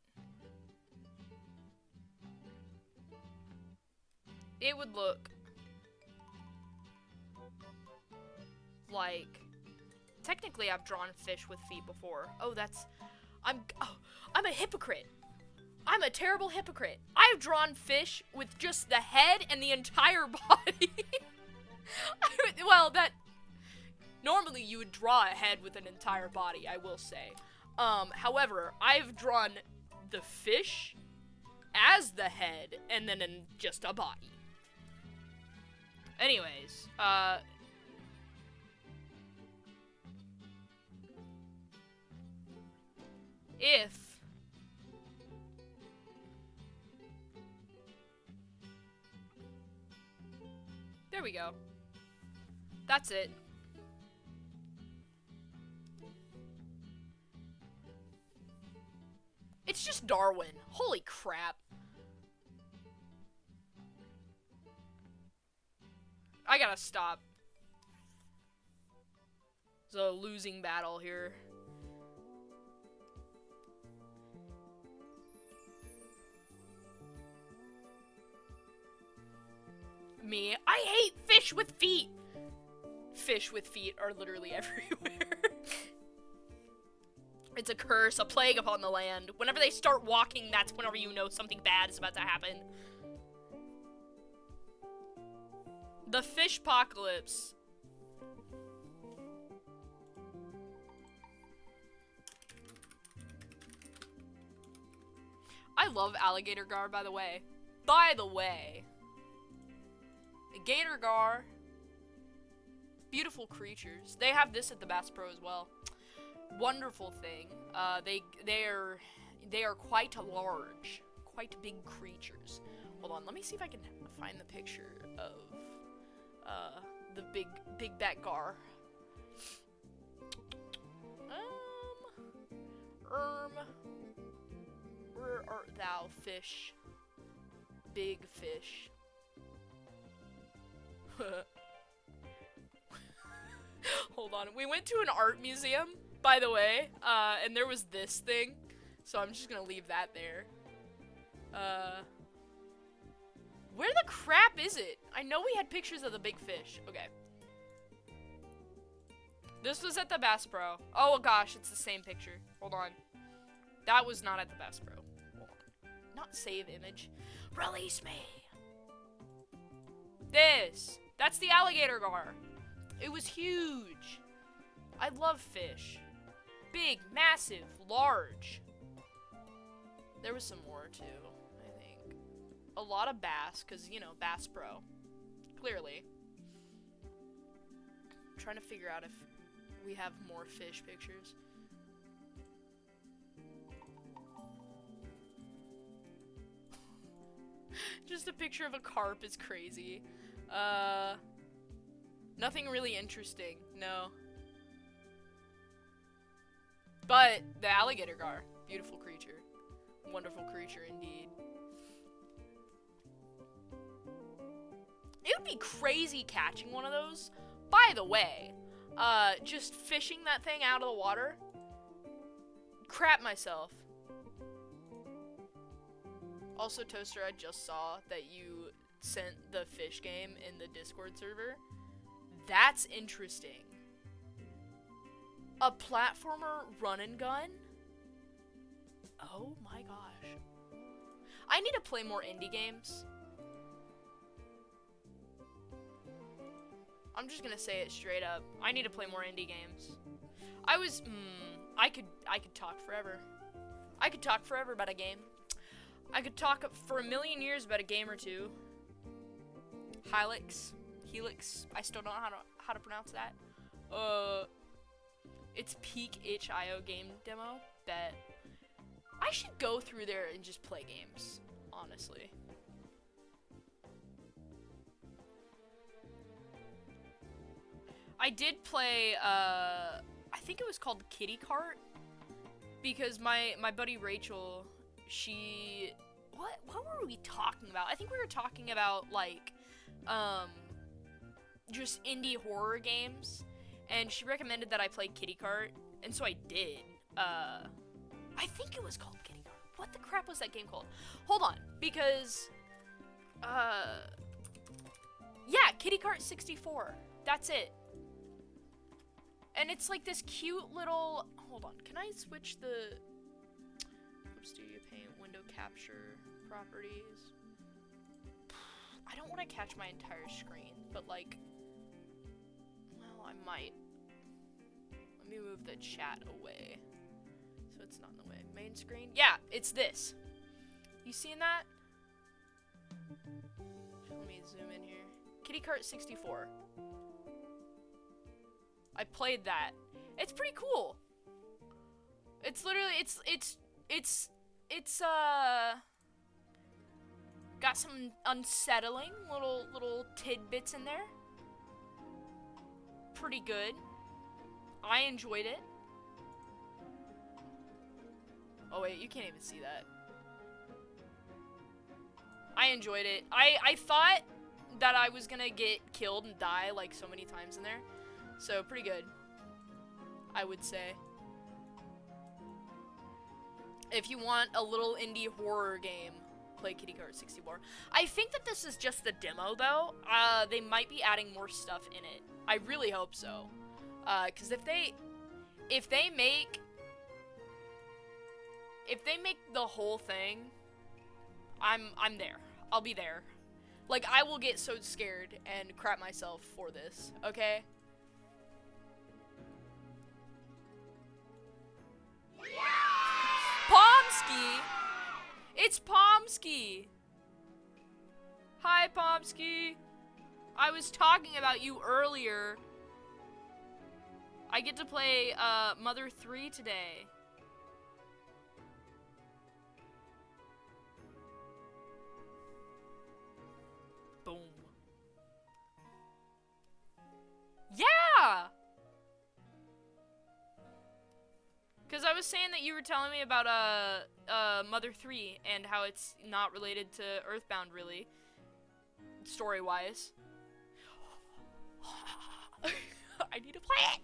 It would look like, technically I've drawn fish with feet before. I'm a hypocrite. I'm a terrible hypocrite. I've drawn fish with just the head and the entire body. Well, normally you would draw a head with an entire body, I will say. However, I've drawn the fish as the head and then in just a body. Anyways, if there we go. That's it. It's just Darwin. Holy crap. I gotta stop. It's a losing battle here. Me, I hate fish with feet. Fish with feet are literally everywhere. It's a curse, a plague upon the land. Whenever they start walking, that's whenever you know something bad is about to happen. The fishpocalypse. I love alligator gar, by the way. Gator gar. Beautiful creatures. They have this at the Bass Pro as well. Wonderful thing. They are quite large, quite big creatures. Hold on, let me see if I can find the picture of the big back gar. Where art thou, fish? Big fish. Hold on, we went to an art museum, by the way, and there was this thing, so I'm just gonna leave that there. Where the crap is it? I know we had pictures of the big fish. Okay. This was at the Bass Pro. Oh gosh, it's the same picture. Hold on. That was not at the Bass Pro. Hold on. Not save image. Release me. That's the alligator gar. It was huge. I love fish. Big, massive, large. There was some more too, I think. A lot of bass, because, you know, Bass Pro. Clearly. I'm trying to figure out if we have more fish pictures. Just a picture of a carp is crazy. Nothing really interesting, no. But the alligator gar, beautiful creature. Wonderful creature indeed. It would be crazy catching one of those. By the way, just fishing that thing out of the water. Crap myself. Also, Toaster, I just saw that you sent the fish game in the Discord server. That's interesting. A platformer run and gun? Oh my gosh. I need to play more indie games. I'm just gonna say it straight up. I need to play more indie games. I could talk forever. I could talk forever about a game. I could talk for a million years about a game or two. Helix. I still don't know how to pronounce that. It's Peak itch.io game demo. Bet. I should go through there and just play games, honestly. I did play, I think it was called Kitty Cart, because my buddy Rachel, she, what were we talking about? I think we were talking about, like, just indie horror games, and she recommended that I play Kitty Cart, and so I did. I think it was called Kitty Cart. What the crap was that game called? Hold on, because, yeah, Kitty Cart 64. That's it. And it's like this cute little, hold on, can I switch the Clip Studio Paint window capture properties? I don't want to catch my entire screen, but like, well, I might. Let me move the chat away so it's not in the way. Main screen? Yeah, it's this. You seeing that? Let me zoom in here. Kitty Cart 64. I played that. It's pretty cool. It's literally, it's got some unsettling little tidbits in there. Pretty good. I enjoyed it. Oh wait, you can't even see that. I enjoyed it. I thought that I was gonna get killed and die like so many times in there. So, pretty good, I would say. If you want a little indie horror game, play Kitty Cart 64. I think that this is just the demo, though. They might be adding more stuff in it. I really hope so. Because if they make the whole thing, I'm there. I'll be there. Like, I will get so scared and crap myself for this, okay? Pomsky! It's Pomsky! Hi, Pomsky! I was talking about you earlier. I get to play, Mother 3 today. Boom. Yeah! Because I was saying that you were telling me about Mother 3 and how it's not related to Earthbound, really, story-wise. I need to play it!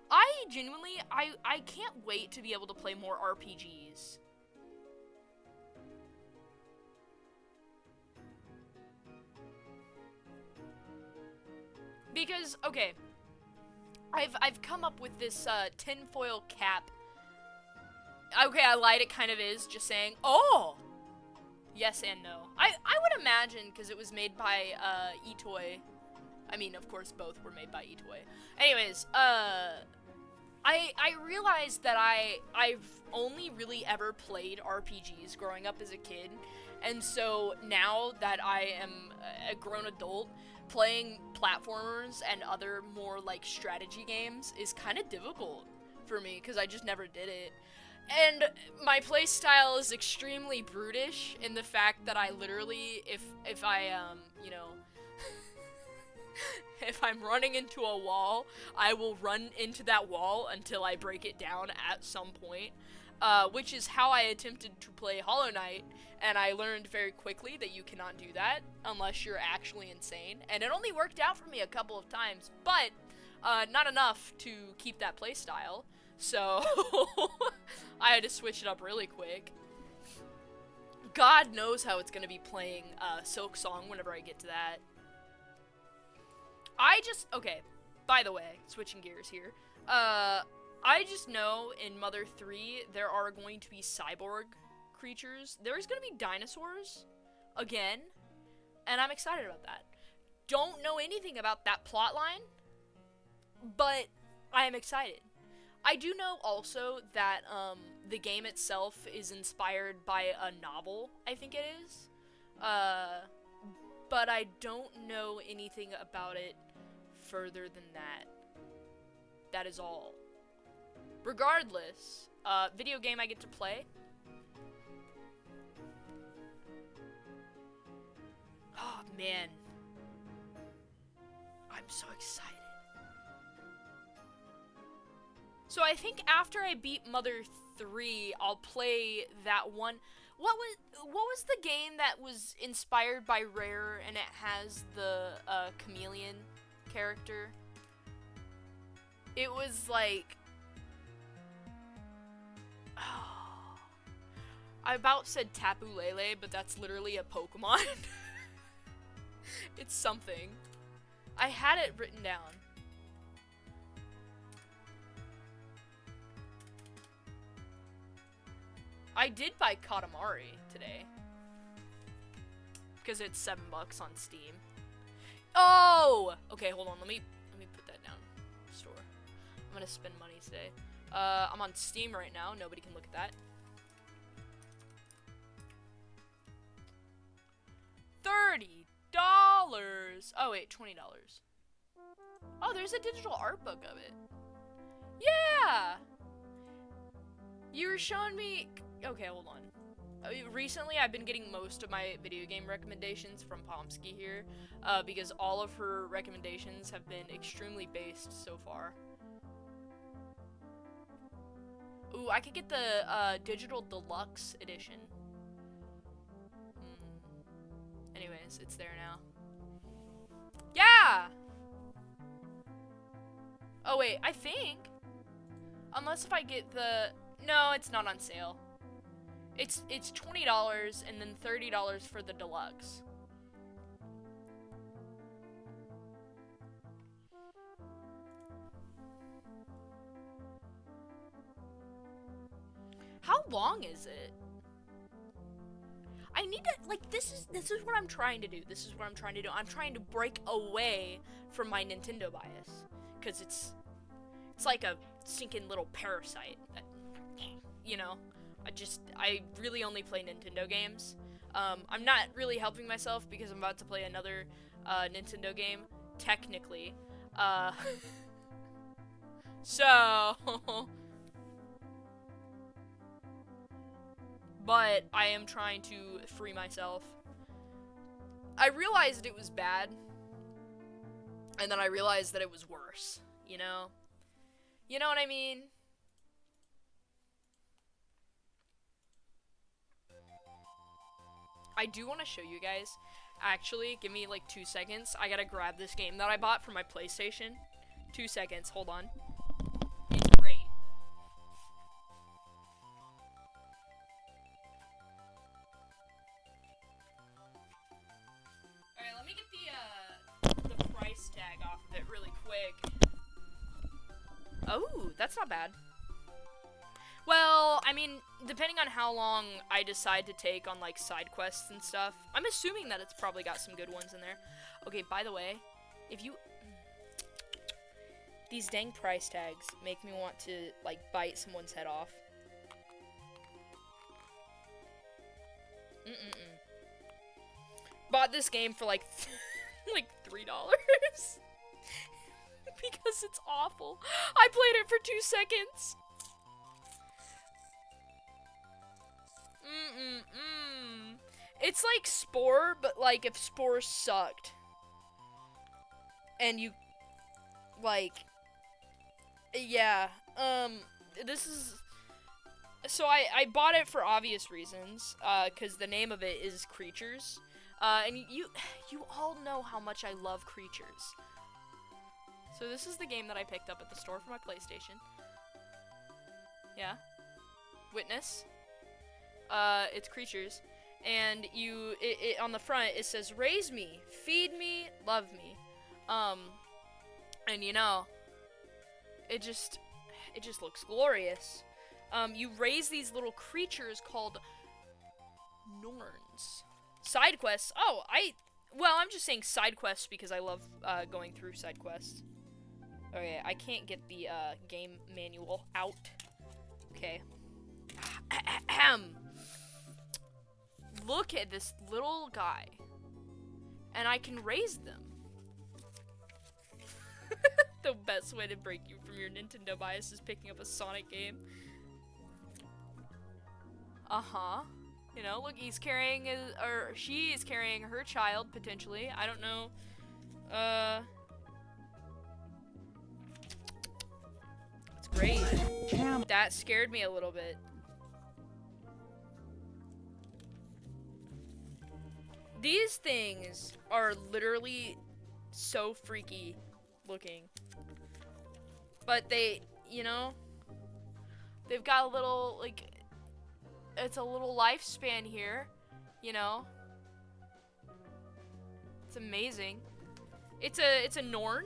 I genuinely, I can't wait to be able to play more RPGs. Because, okay, I've come up with this tinfoil cap. Okay, I lied, it kind of is, just saying, oh! Yes and no. I would imagine, because it was made by eToy. I mean, of course, both were made by eToy. Anyways, I realized that I've only really ever played RPGs growing up as a kid, and so now that I am a grown adult, playing platformers and other more like strategy games is kind of difficult for me because I just never did it. And my playstyle is extremely brutish in the fact that I literally, if I, you know, if I'm running into a wall, I will run into that wall until I break it down at some point, which is how I attempted to play Hollow Knight, and I learned very quickly that you cannot do that unless you're actually insane, and it only worked out for me a couple of times, but not enough to keep that playstyle. So, I had to switch it up really quick. God knows how it's going to be playing Silk Song whenever I get to that. Okay, by the way, switching gears here. I just know in Mother 3 there are going to be cyborg creatures. There's gonna be dinosaurs again, and I'm excited about that. Don't know anything about that plot line, but I am excited. I do know also that the game itself is inspired by a novel, I think it is. But I don't know anything about it further than that. That is all. Regardless, video game I get to play. Oh, man. I'm so excited. So I think after I beat Mother 3, I'll play that one. What was the game that was inspired by Rare and it has the chameleon character? It was like, oh, I about said Tapu Lele, but that's literally a Pokemon. It's something. I had it written down. I did buy Katamari today. Because it's $7 on Steam. Oh! Okay, hold on. Let me put that down. Store. I'm gonna spend money today. I'm on Steam right now. Nobody can look at that. $30. Oh wait, $20. Oh, there's a digital art book of it. Yeah. You were showing me. Okay, hold on. Recently, I've been getting most of my video game recommendations from Pomsky here, because all of her recommendations have been extremely based so far. Ooh, I could get the digital deluxe edition. Anyways, it's there now. Yeah! Oh wait, I think. Unless if I get the... No, it's not on sale. It's $20 and then $30 for the deluxe. How long is it? I need to, like, this is what I'm trying to do. This is what I'm trying to do. I'm trying to break away from my Nintendo bias. Because it's like a stinking little parasite. That, you know, I really only play Nintendo games. I'm not really helping myself because I'm about to play another Nintendo game, technically. So... But I am trying to free myself. I realized it was bad. And then I realized that it was worse, you know? You know what I mean? I do want to show you guys. Actually, give me like 2 seconds. I gotta grab this game that I bought for my PlayStation. 2 seconds, hold on. It's great. Alright, let me get the price tag off of it really quick. Oh, that's not bad. Well, I mean, depending on how long I decide to take on, like, side quests and stuff, I'm assuming that it's probably got some good ones in there. Okay, by the way, if you... These dang price tags make me want to, like, bite someone's head off. Bought this game for, like, like $3. Because it's awful. I played it for 2 seconds. It's like Spore, but like if Spore sucked. And you, like, yeah, this is, so I bought it for obvious reasons, cause the name of it is Creatures, and you all know how much I love Creatures. So this is the game that I picked up at the store for my PlayStation. Yeah. Witness. It's Creatures, and it on the front it says raise me, feed me, love me, and you know, it just looks glorious. You raise these little creatures called Norns. Side quests. Oh, I'm just saying side quests because I love going through side quests. Okay, I can't get the game manual out. Okay. Look at this little guy. And I can raise them. The best way to break you from your Nintendo bias is picking up a Sonic game. Uh-huh. You know, look, he's carrying she is carrying her child, potentially. I don't know. It's great. That scared me a little bit. These things are literally so freaky looking. But they, you know, they've got a little, like, it's a little lifespan here, you know. It's amazing. It's a Norn.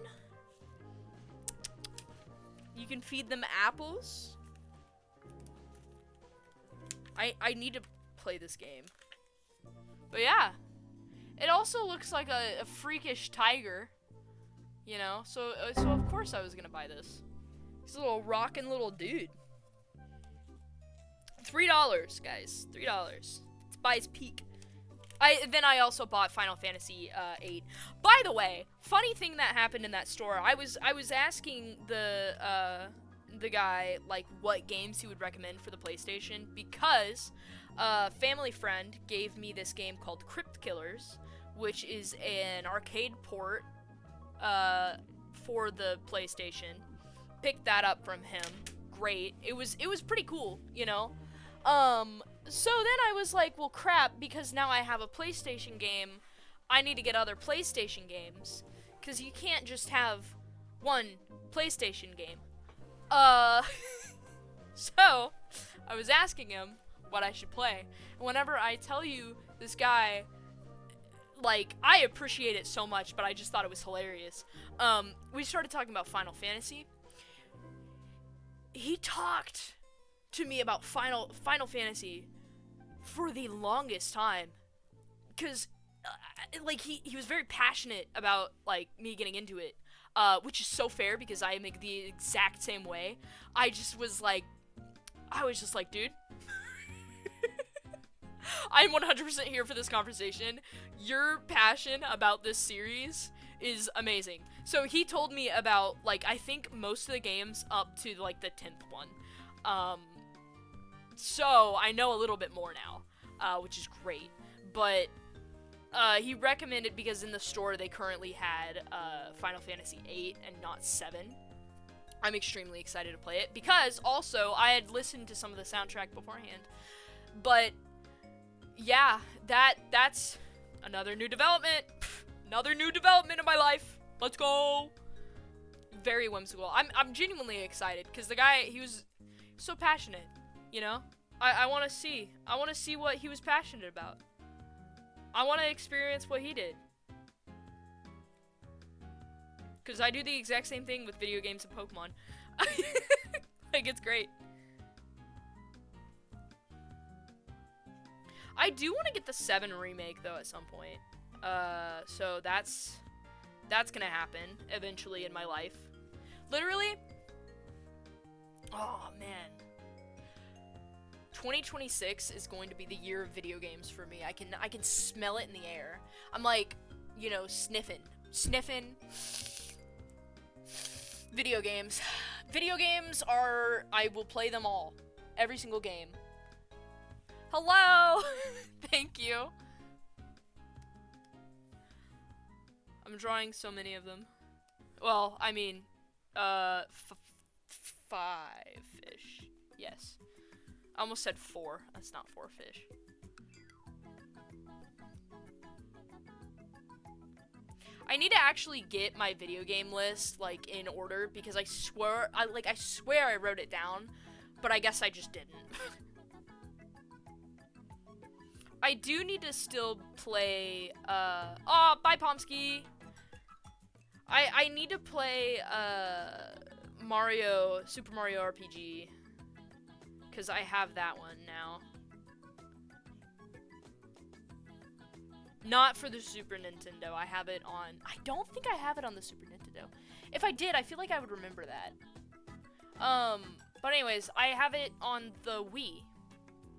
You can feed them apples. I need to play this game. But yeah. It also looks like a freakish tiger, you know, so of course I was gonna buy this. He's a little rockin' little dude. $3, guys, $3. It's by his peak. Then I also bought Final Fantasy 8. By the way, funny thing that happened in that store. I was asking the guy like what games he would recommend for the PlayStation because a family friend gave me this game called Crypt Killers, which is an arcade port for the PlayStation. Picked that up from him. Great. It was pretty cool, you know. So then I was like, well, crap, because now I have a PlayStation game, I need to get other PlayStation games, because you can't just have one PlayStation game. So I was asking him what I should play. And whenever I tell you this guy, like, I appreciate it so much, but I just thought it was hilarious. We started talking about Final Fantasy. He talked to me about Final Fantasy for the longest time, because like he was very passionate about like me getting into it, which is so fair because I am the exact same way. I was just like, dude, I'm 100% here for this conversation. Your passion about this series is amazing. So he told me about, like, I think most of the games up to like the 10th one. So I know a little bit more now, which is great. But he recommended, because in the store they currently had Final Fantasy 8 and not 7. I'm extremely excited to play it, because also I had listened to some of the soundtrack beforehand. But yeah, that's another new development. Another new development in my life. Let's go. Very whimsical. I'm genuinely excited, because the guy, he was so passionate, you know? I want to see what he was passionate about. I want to experience what he did. Because I do the exact same thing with video games and Pokemon. Like, it's great. I do want to get the 7 remake, though, at some point. So that's gonna happen eventually in my life. Literally, oh man, 2026 is going to be the year of video games for me. I can smell it in the air. I'm like, you know, sniffing video games. Video games are, I will play them all, every single game. Hello. Thank you. I'm drawing so many of them. Well, I mean, 5-ish. Yes. I almost said 4. That's not 4 fish. I need to actually get my video game list, like, in order, because I swear I wrote it down, but I guess I just didn't. I do need to still play, oh, bye, Pomsky! I need to play, Super Mario RPG, because I have that one now. Not for the Super Nintendo. I have it on... I don't think I have it on the Super Nintendo. If I did, I feel like I would remember that. But anyways, I have it on the Wii,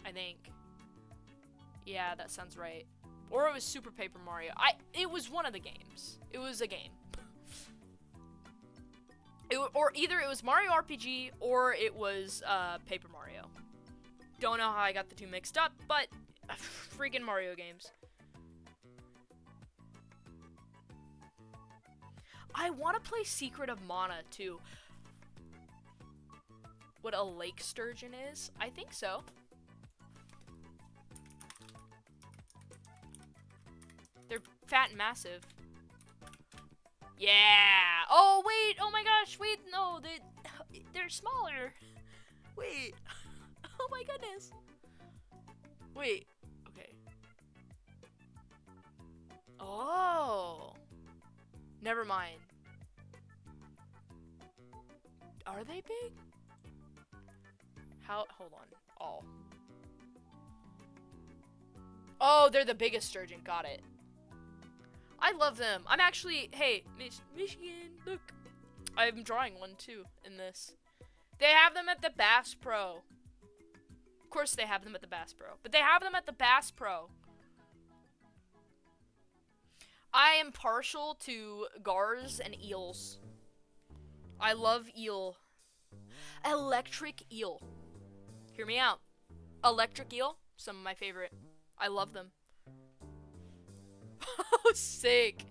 I think. Yeah, that sounds right. Or it was Super Paper Mario. It was one of the games. It was a game. Or either it was Mario RPG or it was Paper Mario. Don't know how I got the two mixed up, but freaking Mario games. I want to play Secret of Mana too. What a lake sturgeon is? I think so. They're fat and massive. Yeah. Oh wait. Oh my gosh. Wait. No. They're smaller. Wait. Oh my goodness. Wait. Okay. Oh. Never mind. Are they big? How? Hold on. Oh. Oh, they're the biggest sturgeon. Got it. I love them. I'm actually, hey, Michigan, look. I'm drawing one too in this. They have them at the Bass Pro. Of course they have them at the Bass Pro, but they have them at the Bass Pro. I am partial to gars and eels. I love eel. Electric eel. Hear me out. Electric eel, some of my favorite. I love them. Oh, sick.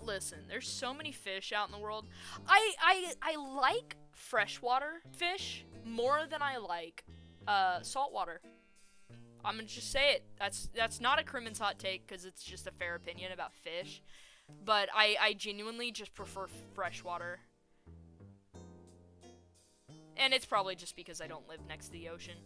Listen, there's so many fish out in the world. I like freshwater fish more than I like saltwater. I'm gonna just say it. That's not a Crimin's hot take, because it's just a fair opinion about fish. But I genuinely just prefer freshwater. And it's probably just because I don't live next to the ocean.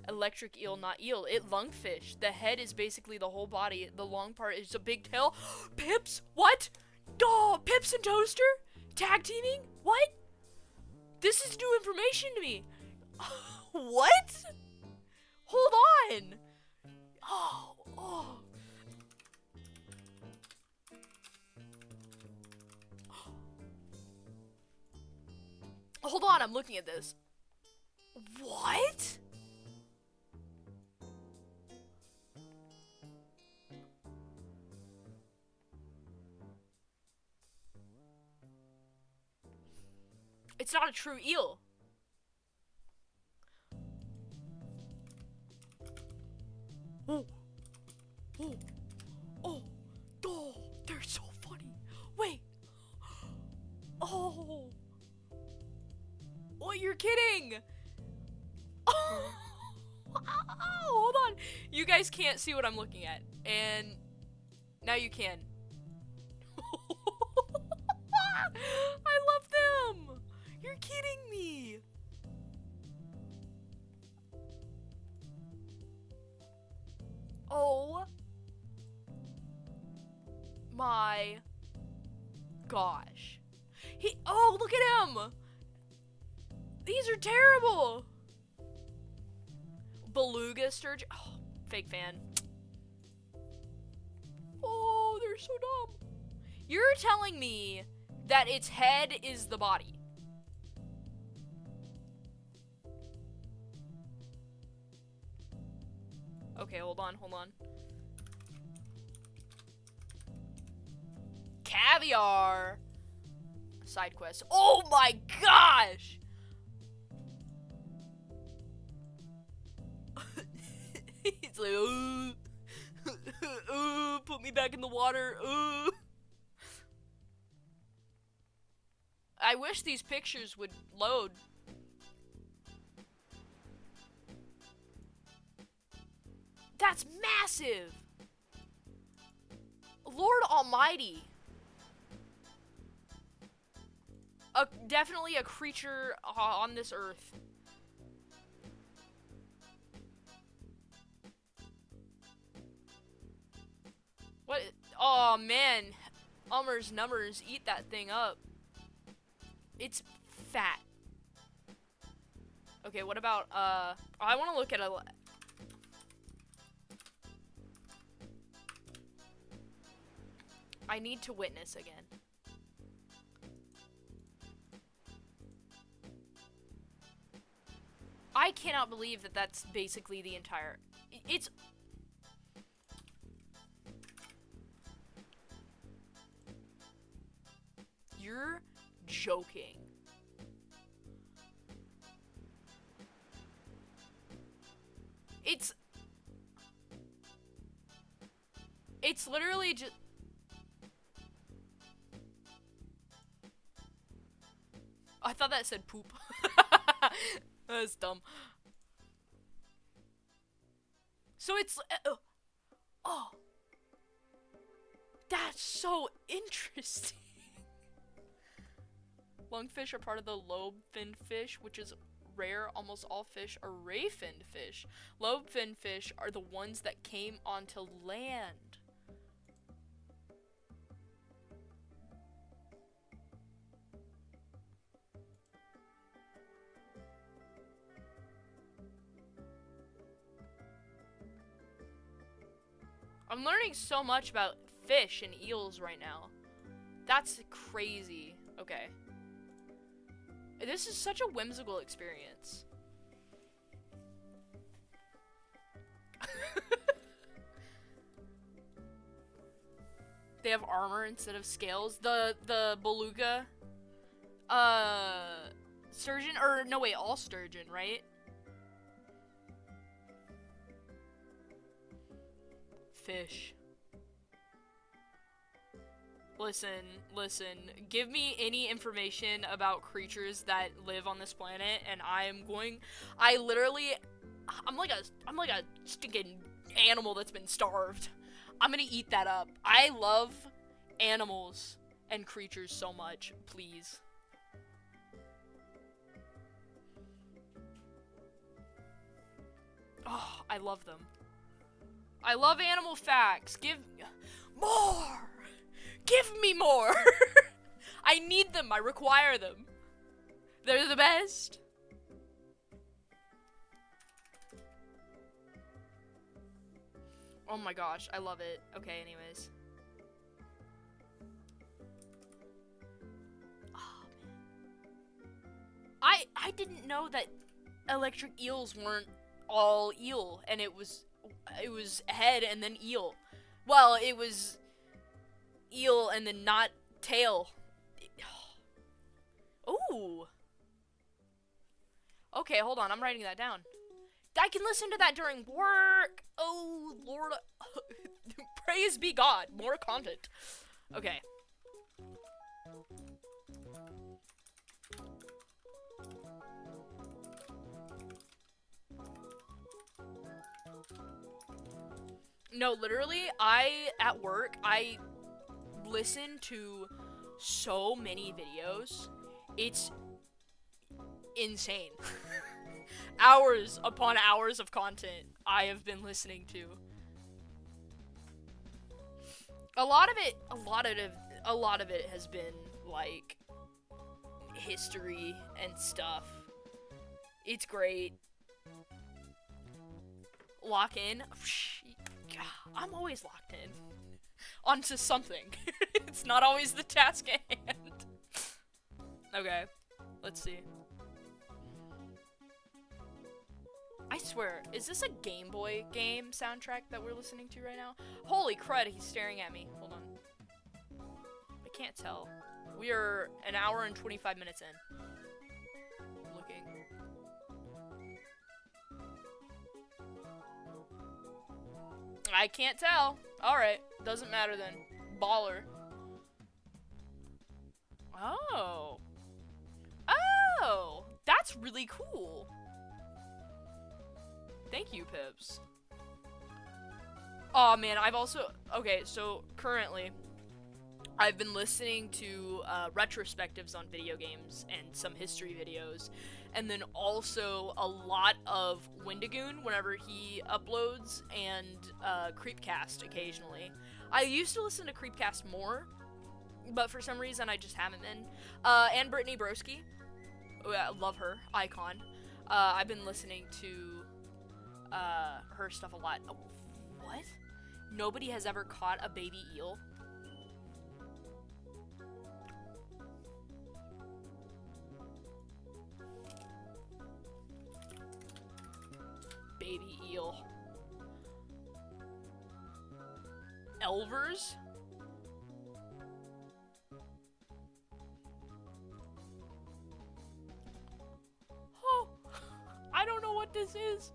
Electric eel, not eel. It lungfish. The head is basically the whole body. The long part is a big tail. Pips? What? Oh, Pips and Toaster? Tag teaming? What? This is new information to me. What? Hold on. Oh. Hold on, I'm looking at this. What? It's not a true eel. Oh. Oh. Oh. Oh. They're so funny. Wait. Oh. Oh, you're kidding. Oh. Hold on. You guys can't see what I'm looking at. And now you can. I love them. You're kidding me. Oh my gosh. Oh, look at him. These are terrible. Beluga sturgeon. Oh, fake fan. Oh, they're so dumb. You're telling me that its head is the body. Okay, hold on. Caviar. Side quest. Oh my gosh! It's like, put me back in the water. I wish these pictures would load. That's massive! Lord Almighty. Definitely a creature on this earth. Oh man, ummers numbers, eat that thing up. It's fat. Okay, what about I want to look at a. I need to witness again. I cannot believe that that's basically the entire. It's. You're joking. It's literally just. I thought that said poop. That's dumb. So it's oh, that's so interesting. Lungfish are part of the lobe-finned fish, which is rare. Almost all fish are ray-finned fish. Lobe-finned fish are the ones that came onto land. I'm learning so much about fish and eels right now. That's crazy. Okay. This is such a whimsical experience. They have armor instead of scales. The beluga sturgeon, or no wait, all sturgeon, right? Fish. Listen, give me any information about creatures that live on this planet and I'm like a stinking animal that's been starved. I'm gonna eat that up. I love animals and creatures so much, please. Oh, I love them. I love animal facts. Give more! Give me more! I need them. I require them. They're the best. Oh my gosh, I love it. Okay, anyways. Oh, man. I didn't know that electric eels weren't all eel, and it was head and then eel. Well, it was eel and then not tail. Ooh. Okay, hold on. I'm writing that down. I can listen to that during work. Oh, Lord. Praise be God. More content. Okay. No, literally, at work, I listen to so many videos. It's insane. Hours upon hours of content I have been listening to. A lot of it has been like history and stuff. It's great. Lock in. I'm always locked in onto something. It's not always the task at hand. Okay, let's see. I swear, is this a Game Boy game soundtrack that we're listening to right now? Holy crud, he's staring at me. Hold on. I can't tell. We are an hour and 25 minutes in. Looking. I can't tell. Alright, doesn't matter then. Baller. Oh. Oh, that's really cool. Thank you, Pips. Oh man, I've also, okay, so currently I've been listening to retrospectives on video games and some history videos, and then also a lot of Wendigoon whenever he uploads, and Creepcast occasionally. I used to listen to Creepcast more, but for some reason I just haven't been. And Brittany Broski. Oh, yeah, love her. Icon. I've been listening to her stuff a lot. Oh, what? Nobody has ever caught a baby eel? Baby eel. Elvers? Oh, I don't know what this is.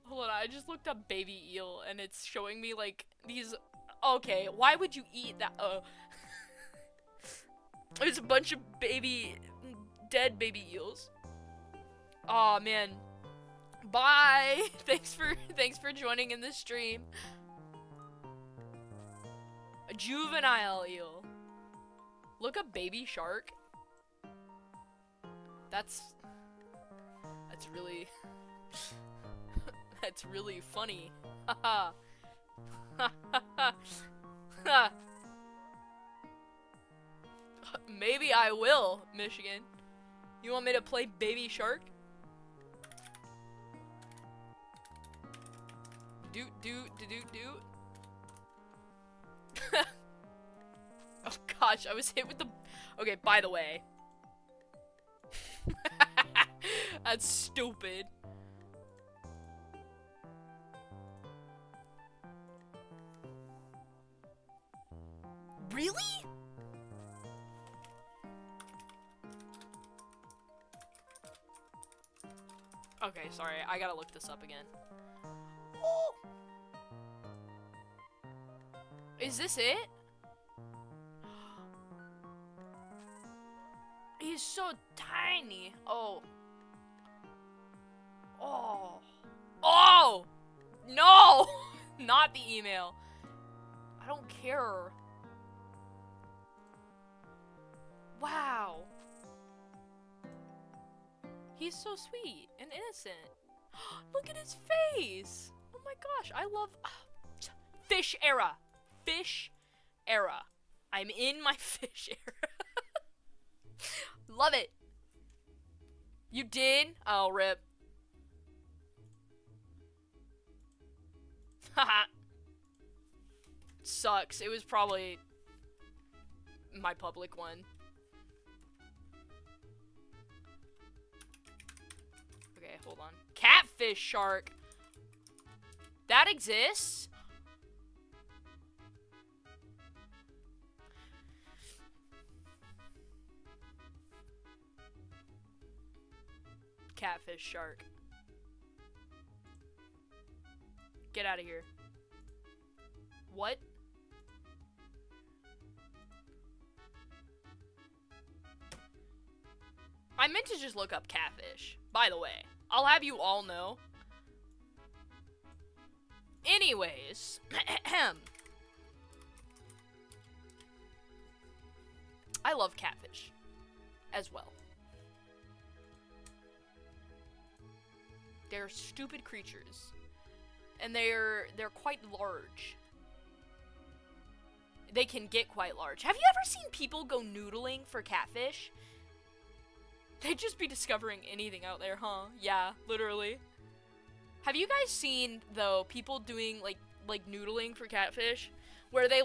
Hold on, I just looked up baby eel and it's showing me like these. Okay, why would you eat that? It's a bunch of dead baby eels. Aw, man. Bye. Thanks for joining in the stream. A juvenile eel. Look up baby shark. That's really that's really funny. Haha. Maybe I will, Michigan. You want me to play baby shark? Doot. Oh gosh, I was hit with the. Okay, by the way. That's stupid. Really? Okay, sorry, I gotta look this up again. Oh. Is this it? He's so tiny. Oh. Oh. Oh! No! Not the email. I don't care. Wow. He's so sweet and innocent. Look at his face. Oh my gosh, I love fish era. Fish era. I'm in my fish era. Love it. You did? Oh, rip. Haha. Sucks. It was probably my public one. Okay, hold on. Catfish shark. That exists? Catfish shark. Get out of here. What? I meant to just look up catfish, by the way. I'll have you all know. Anyways. I love catfish as well. They're stupid creatures. And they're quite large. They can get quite large. Have you ever seen people go noodling for catfish? They'd just be discovering anything out there, huh? Yeah, literally. Have you guys seen, though, people doing, like noodling for catfish? Where they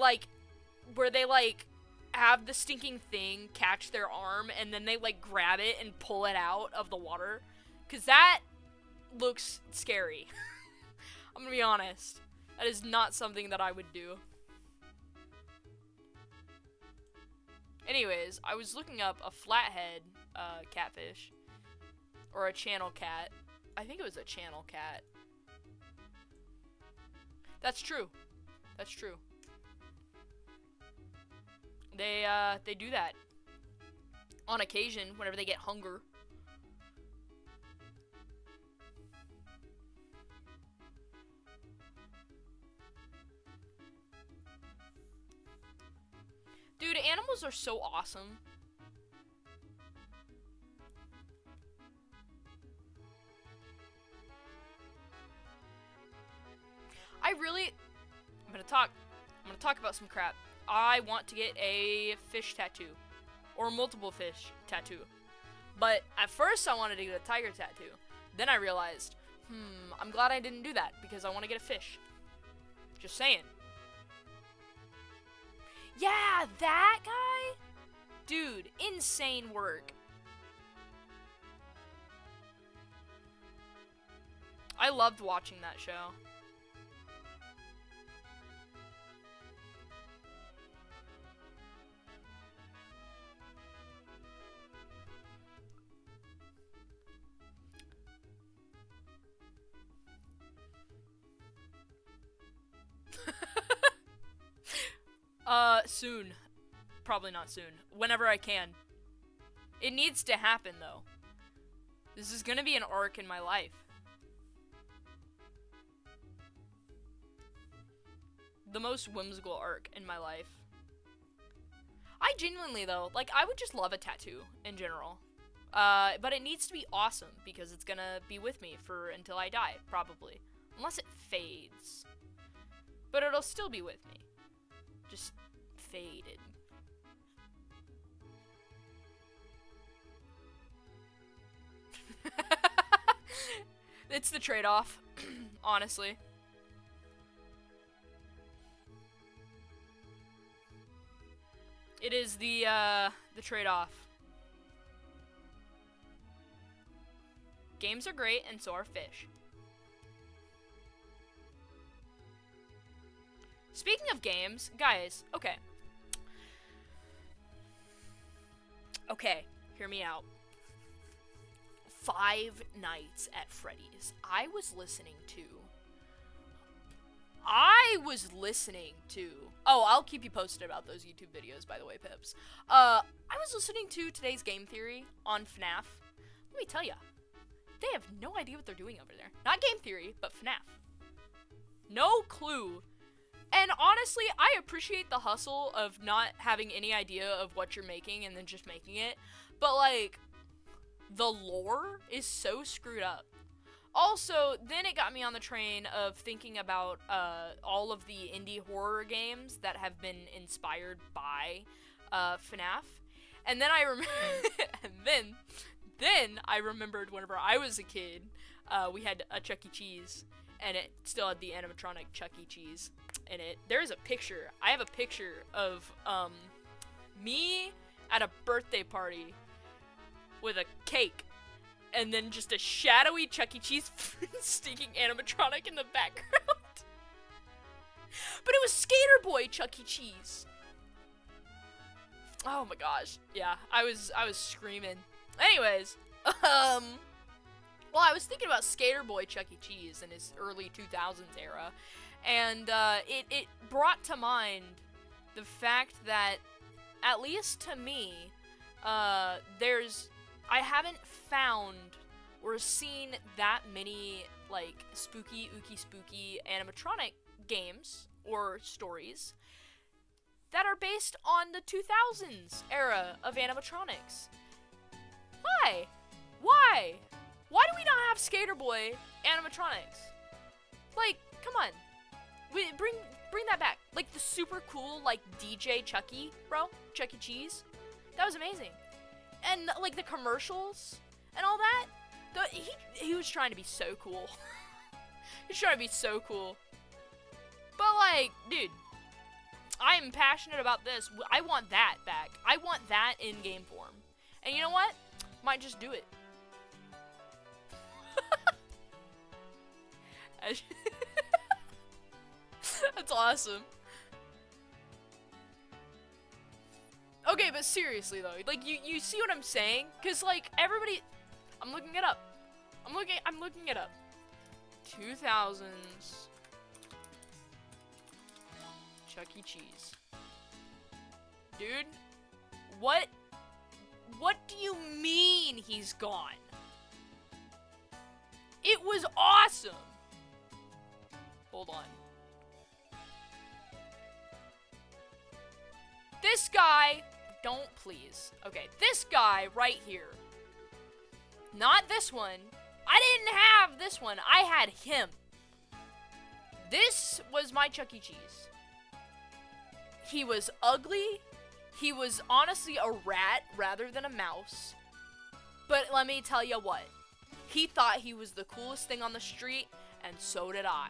have the stinking thing catch their arm, and then they, grab it and pull it out of the water? Because that looks scary. I'm gonna be honest. That is not something that I would do. Anyways, I was looking up a flathead catfish. Or a channel cat. I think it was a channel cat. That's true. That's true. They do that. On occasion, whenever they get hunger. Dude, animals are so awesome. I'm gonna talk about some crap. I want to get a fish tattoo, or multiple fish tattoo. But at first I wanted to get a tiger tattoo. Then I realized, I'm glad I didn't do that because I want to get a fish. Just saying. Yeah, that guy? Dude, insane work. I loved watching that show. Soon. Probably not soon. Whenever I can. It needs to happen, though. This is gonna be an arc in my life. The most whimsical arc in my life. I genuinely, though, like, I would just love a tattoo in general. But it needs to be awesome, because it's gonna be with me for until I die, probably. Unless it fades. But it'll still be with me. Just faded. It's the trade-off, honestly. It is the trade-off. Games are great, and so are fish. Speaking of games, guys, okay. Okay, hear me out. Five Nights at Freddy's. I was listening to... Oh, I'll keep you posted about those YouTube videos, by the way, Pips. I was listening to today's Game Theory on FNAF. Let me tell ya, they have no idea what they're doing over there. Not Game Theory, but FNAF. No clue. And honestly, I appreciate the hustle of not having any idea of what you're making and then just making it. But, like, the lore is so screwed up. Also, then it got me on the train of thinking about all of the indie horror games that have been inspired by FNAF. And then then I remembered whenever I was a kid, we had a Chuck E. Cheese, and it still had the animatronic Chuck E. Cheese in it. There's a picture. I have a picture of me at a birthday party with a cake, and then just a shadowy Chuck E. Cheese stinking animatronic in the background. But it was Skater Boy Chuck E. Cheese. Oh my gosh. Yeah, I was screaming. Anyways, well, I was thinking about Skater Boy Chuck E. Cheese in his early 2000s era, and it brought to mind the fact that, at least to me, I haven't found or seen that many, like, spooky, ooky spooky animatronic games or stories that are based on the 2000s era of animatronics. Why? Why? Why do we not have Skater Boy animatronics? Like, come on. Bring that back. Like, the super cool, like, DJ Chucky, bro. Chuck E. Cheese. That was amazing. And, like, the commercials and all that. He was trying to be so cool. He was trying to be so cool. But, like, dude, I am passionate about this. I want that back. I want that in game form. And you know what? Might just do it. That's awesome. Okay, but seriously though, like, you see what I'm saying? Cause, like, everybody, I'm looking it up. I'm looking it up. 2000s Chuck E. Cheese. Dude, what do you mean he's gone? It was awesome. Hold on. This guy, don't please. Okay, this guy right here. Not this one. I didn't have this one. I had him. This was my Chuck E. Cheese. He was ugly. He was honestly a rat rather than a mouse. But let me tell you what. He thought he was the coolest thing on the street, and so did I.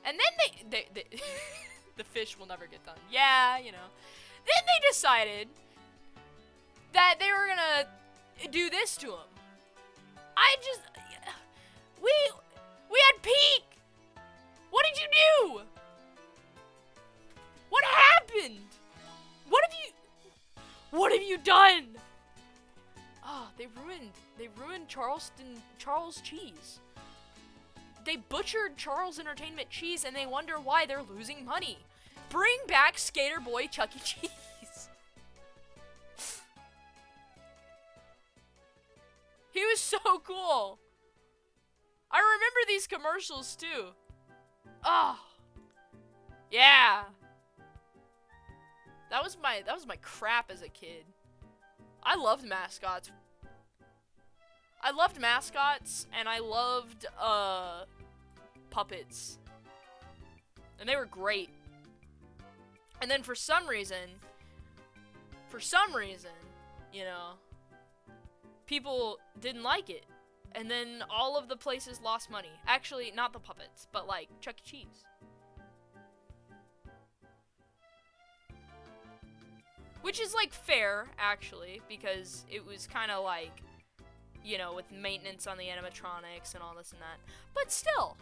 And then they the fish will never get done. Yeah, you know. Then they decided that they were gonna do this to him. We had Peak. What did you do? What happened? What have you done? Oh, they ruined Charles Cheese. They butchered Charles Entertainment Cheese, and they wonder why they're losing money. Bring back Skater Boy Chuck E. Cheese. He was so cool. I remember these commercials too. Oh. Yeah. That was my crap as a kid. I loved mascots. And I loved puppets. And they were great. And then for some reason, you know, people didn't like it. And then all of the places lost money. Actually, not the puppets, but like Chuck E. Cheese. Which is like fair, actually, because it was kind of like, you know, with maintenance on the animatronics and all this and that. But still,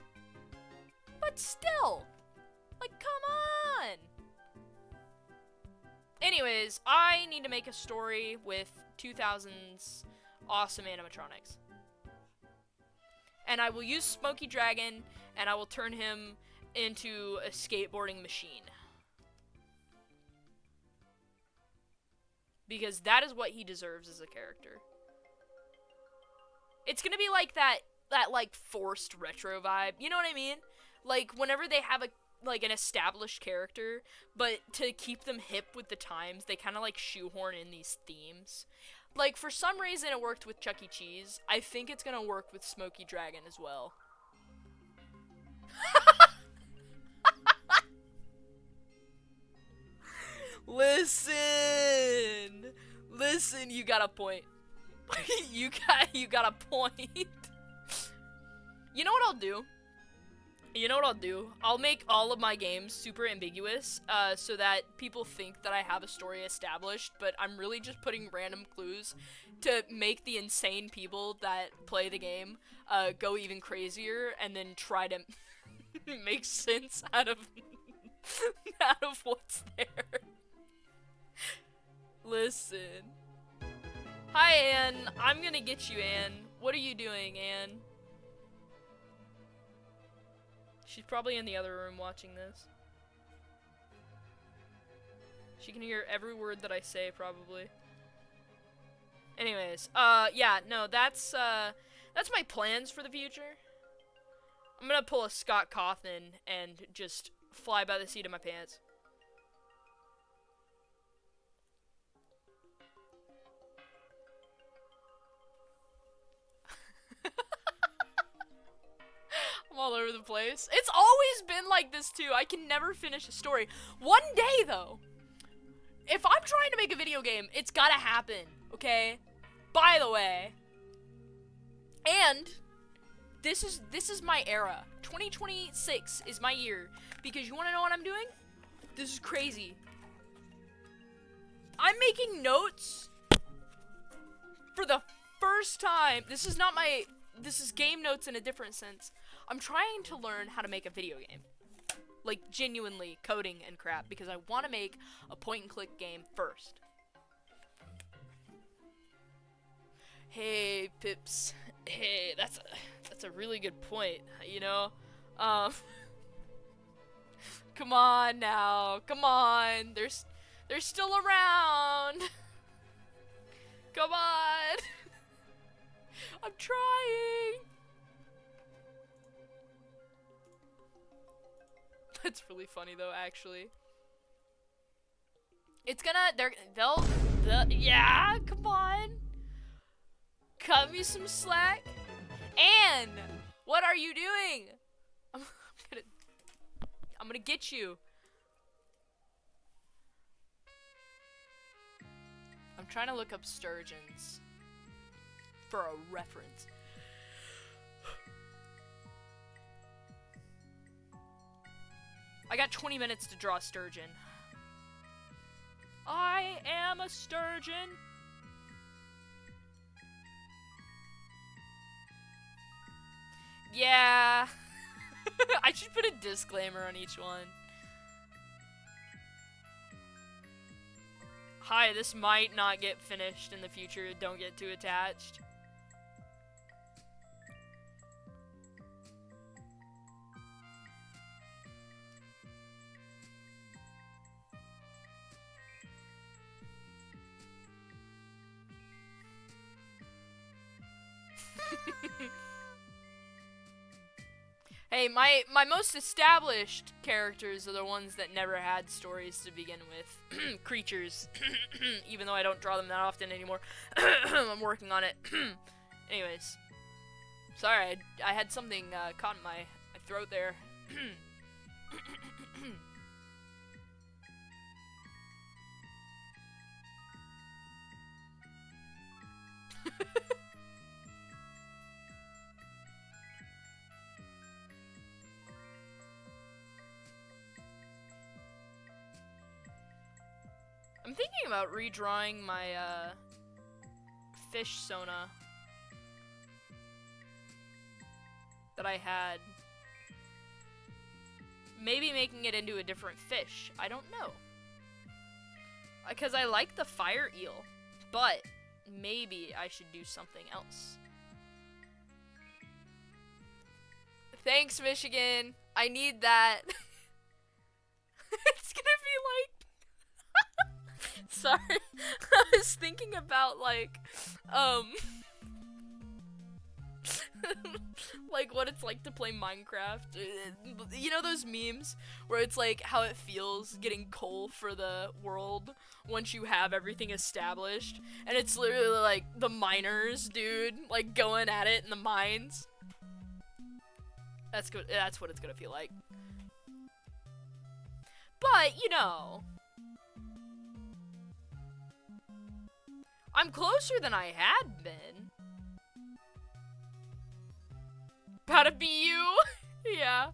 like, come on. Anyways, I need to make a story with 2000's awesome animatronics. And I will use Smokey Dragon, and I will turn him into a skateboarding machine. Because that is what he deserves as a character. It's gonna be like that like forced retro vibe. You know what I mean? Like whenever they have an established character, but to keep them hip with the times, they kind of like shoehorn in these themes. Like for some reason it worked with Chuck E. Cheese. I think it's gonna work with Smokey Dragon as well. Listen, you got a point. you got a point. You know what I'll do? I'll make all of my games super ambiguous, so that people think that I have a story established, but I'm really just putting random clues to make the insane people that play the game, go even crazier, and then try to make sense out of what's there. Listen. Hi, Anne. I'm gonna get you, Anne. What are you doing, Anne? She's probably in the other room watching this. She can hear every word that I say, probably. Anyways, yeah, no, that's my plans for the future. I'm gonna pull a Scott Cawthon and just fly by the seat of my pants. I'm all over the place. It's always been like this too. I can never finish a story. One day though, if I'm trying to make a video game, it's gotta happen, okay? By the way. And this is my era. 2026 is my year. Because you wanna know what I'm doing? This is crazy. I'm making notes for the first time. This is game notes in a different sense. I'm trying to learn how to make a video game. Like, genuinely coding and crap, because I want to make a point-and-click game first. Hey, Pips. Hey, that's a really good point, you know? Come on now. Come on. They're still around. Come on. I'm trying. That's really funny though, actually. It's gonna, yeah, come on. Cut me some slack. Anne, what are you doing? I'm gonna get you. trying to look up sturgeons for a reference. I got 20 minutes to draw a sturgeon. I am a sturgeon. Yeah. I should put a disclaimer on each one. Hi, this might not get finished in the future. Don't get too attached. Hey, my most established characters are the ones that never had stories to begin with. Creatures. Even though I don't draw them that often anymore. I'm working on it. Anyways. Sorry, I had something caught in my throat there. I'm thinking about redrawing my fish Sona that I had. Maybe making it into a different fish. I don't know. Because I like the fire eel, but maybe I should do something else. Thanks, Michigan. I need that. It's gonna be like... Sorry. I was thinking about, like, like what it's like to play Minecraft. You know those memes where it's like how it feels getting coal for the world once you have everything established, and it's literally like the miners, dude, like going at it in the mines. That's good. That's what it's gonna feel like. But you know, I'm closer than I had been. About to be you? Yeah.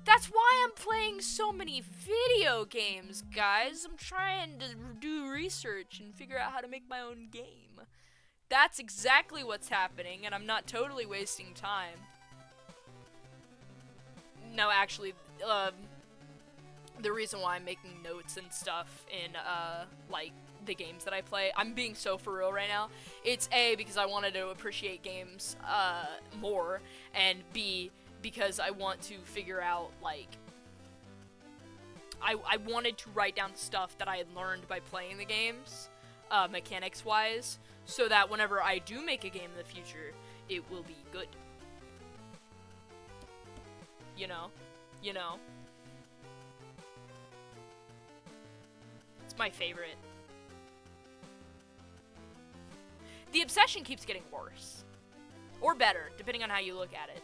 That's why I'm playing so many video games, guys. I'm trying to do research and figure out how to make my own game. That's exactly what's happening, and I'm not totally wasting time. No, actually, the reason why I'm making notes and stuff in, like, the games that I play, I'm being so for real right now. It's A, because I wanted to appreciate games more, and B, because I want to figure out, like, I wanted to write down stuff that I had learned by playing the games, mechanics wise, so that whenever I do make a game in the future, it will be good. You know? You know? It's my favorite. The obsession keeps getting worse. Or better, depending on how you look at it.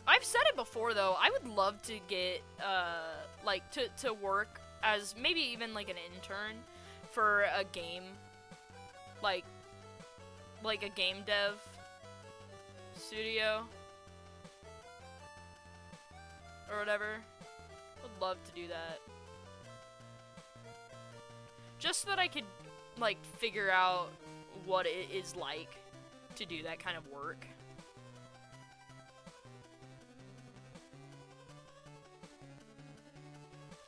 I've said it before, though. I would love to get, like, to work as maybe even, like, an intern for a game. Like a game dev studio. Or whatever. Would love to do that. Just so that I could, like, figure out what it is like to do that kind of work.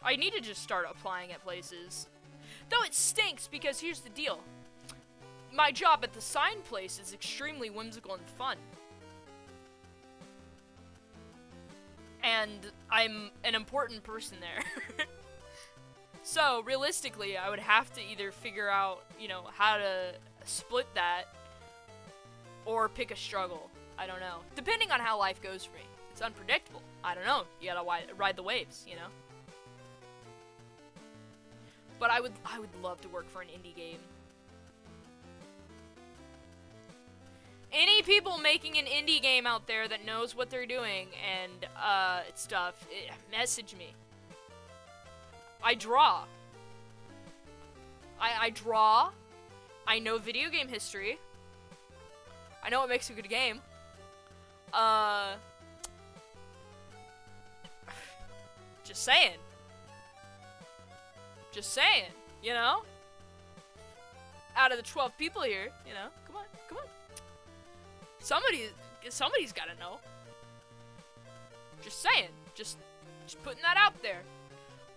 I need to just start applying at places. Though it stinks, because here's the deal. My job at the sign place is extremely whimsical and fun. And I'm an important person there. So, realistically, I would have to either figure out, you know, how to split that, or pick a struggle. I don't know. Depending on how life goes for me. It's unpredictable. I don't know. You gotta ride the waves, you know? But I would love to work for an indie game. any people making an indie game out there that knows what they're doing and stuff, message me. I draw. I draw. I know video game history. I know what makes a good game. Just saying. Just saying, you know? Out of the 12 people here, you know? Come on, come on. Somebody's gotta know. Just saying. Just putting that out there.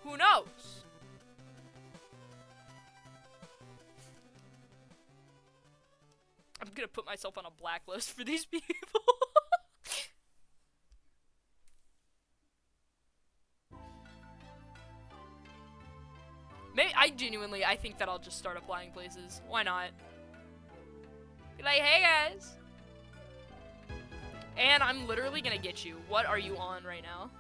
Who knows? I'm gonna put myself on a blacklist for these people. I think that I'll just start applying places. Why not? Be like, hey guys. And I'm literally gonna get you. What are you on right now?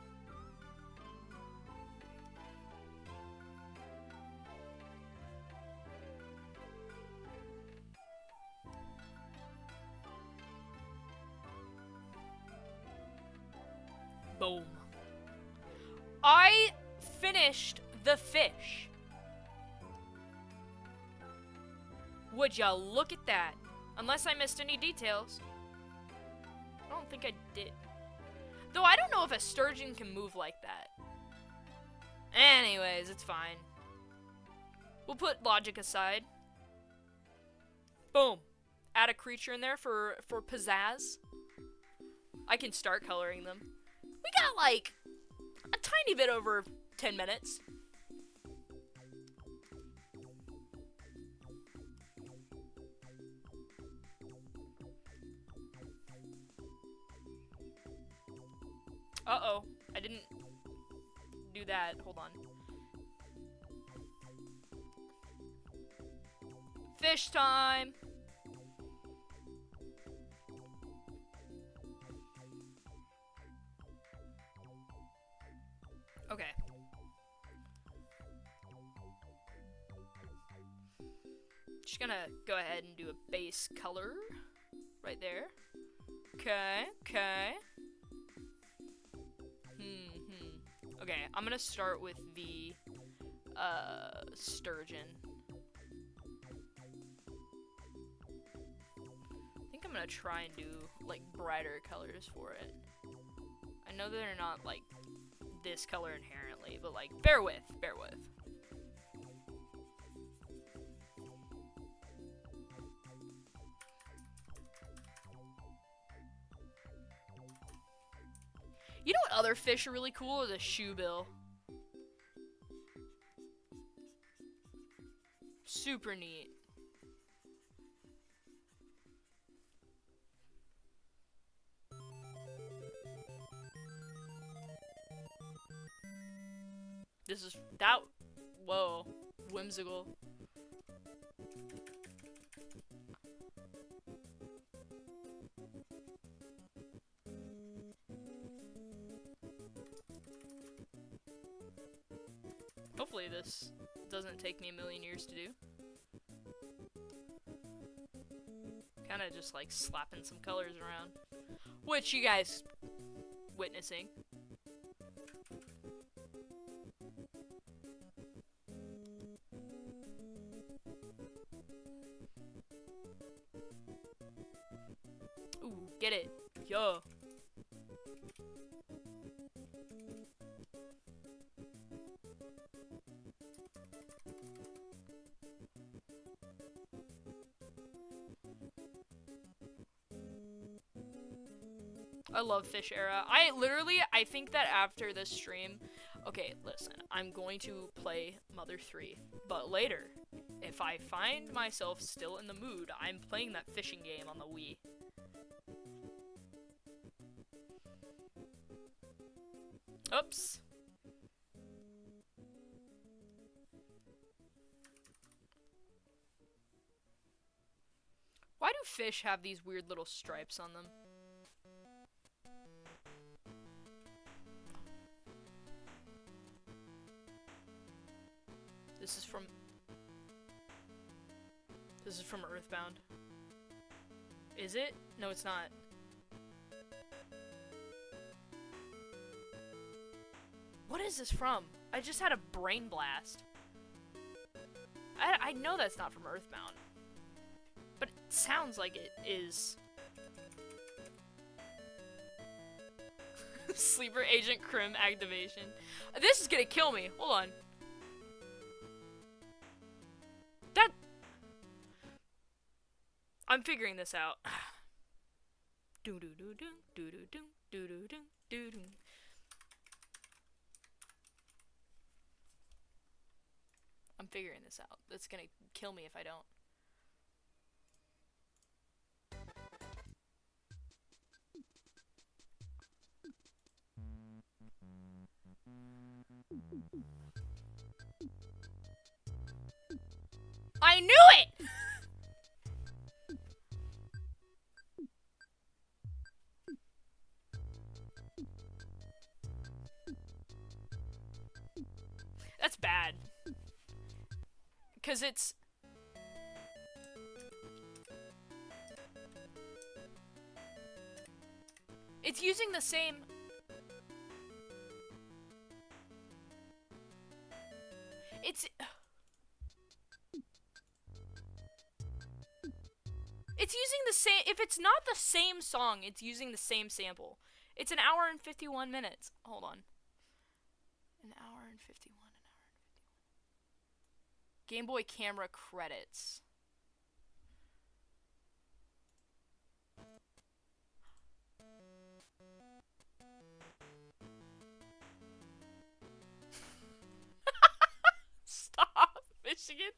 Boom. I finished The Fish. Would ya look at that? Unless I missed any details. I don't think I did. Though I don't know if a sturgeon can move like that. Anyways, it's fine. We'll put logic aside. Boom. Add a creature in there for pizzazz. I can start coloring them. We got like a tiny bit over 10 minutes. Uh-oh, I didn't do that. Hold on. Fish time. Okay. Just gonna go ahead and do a base color right there. Okay, okay. Okay, I'm gonna start with the sturgeon. I think I'm gonna try and do like brighter colors for it. I know they're not like this color inherently, but like bear with, bear with. You know what other fish are really cool? Is a shoebill. Super neat. This is that. Whoa, whimsical. Hopefully this doesn't take me a million years to do. Kind of just like slapping some colors around, which you guys witnessing. Ooh, get it. Yo. I love Fish Era. I think that after this stream, okay, listen, I'm going to play Mother 3, but later, if I find myself still in the mood, I'm playing that fishing game on the Wii. Oops. Why do fish have these weird little stripes on them? This is from Earthbound. Is it? No, it's not. What is this from? I just had a brain blast. I know that's not from Earthbound. But it sounds like it is. Sleeper Agent Krim activation. This is gonna kill me. Hold on. I'm figuring this out. Do do do do do do do do do do do. I'm figuring this out. That's gonna kill me if I don't. I knew it! That's bad. Because it's... It's using the same... It's using the same... If it's not the same song, it's using the same sample. It's an hour and 51 minutes. Hold on. An hour and 51. Game Boy camera credits. Stop, Michigan.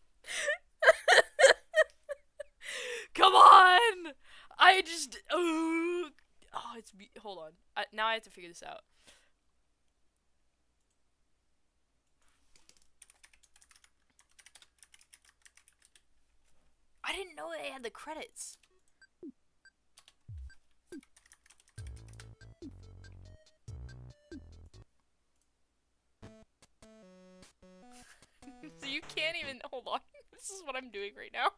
Come on! I just... Oh, it's... Hold on. Now I have to figure this out. I didn't know they had the credits. So you can't even... Hold on. This is what I'm doing right now.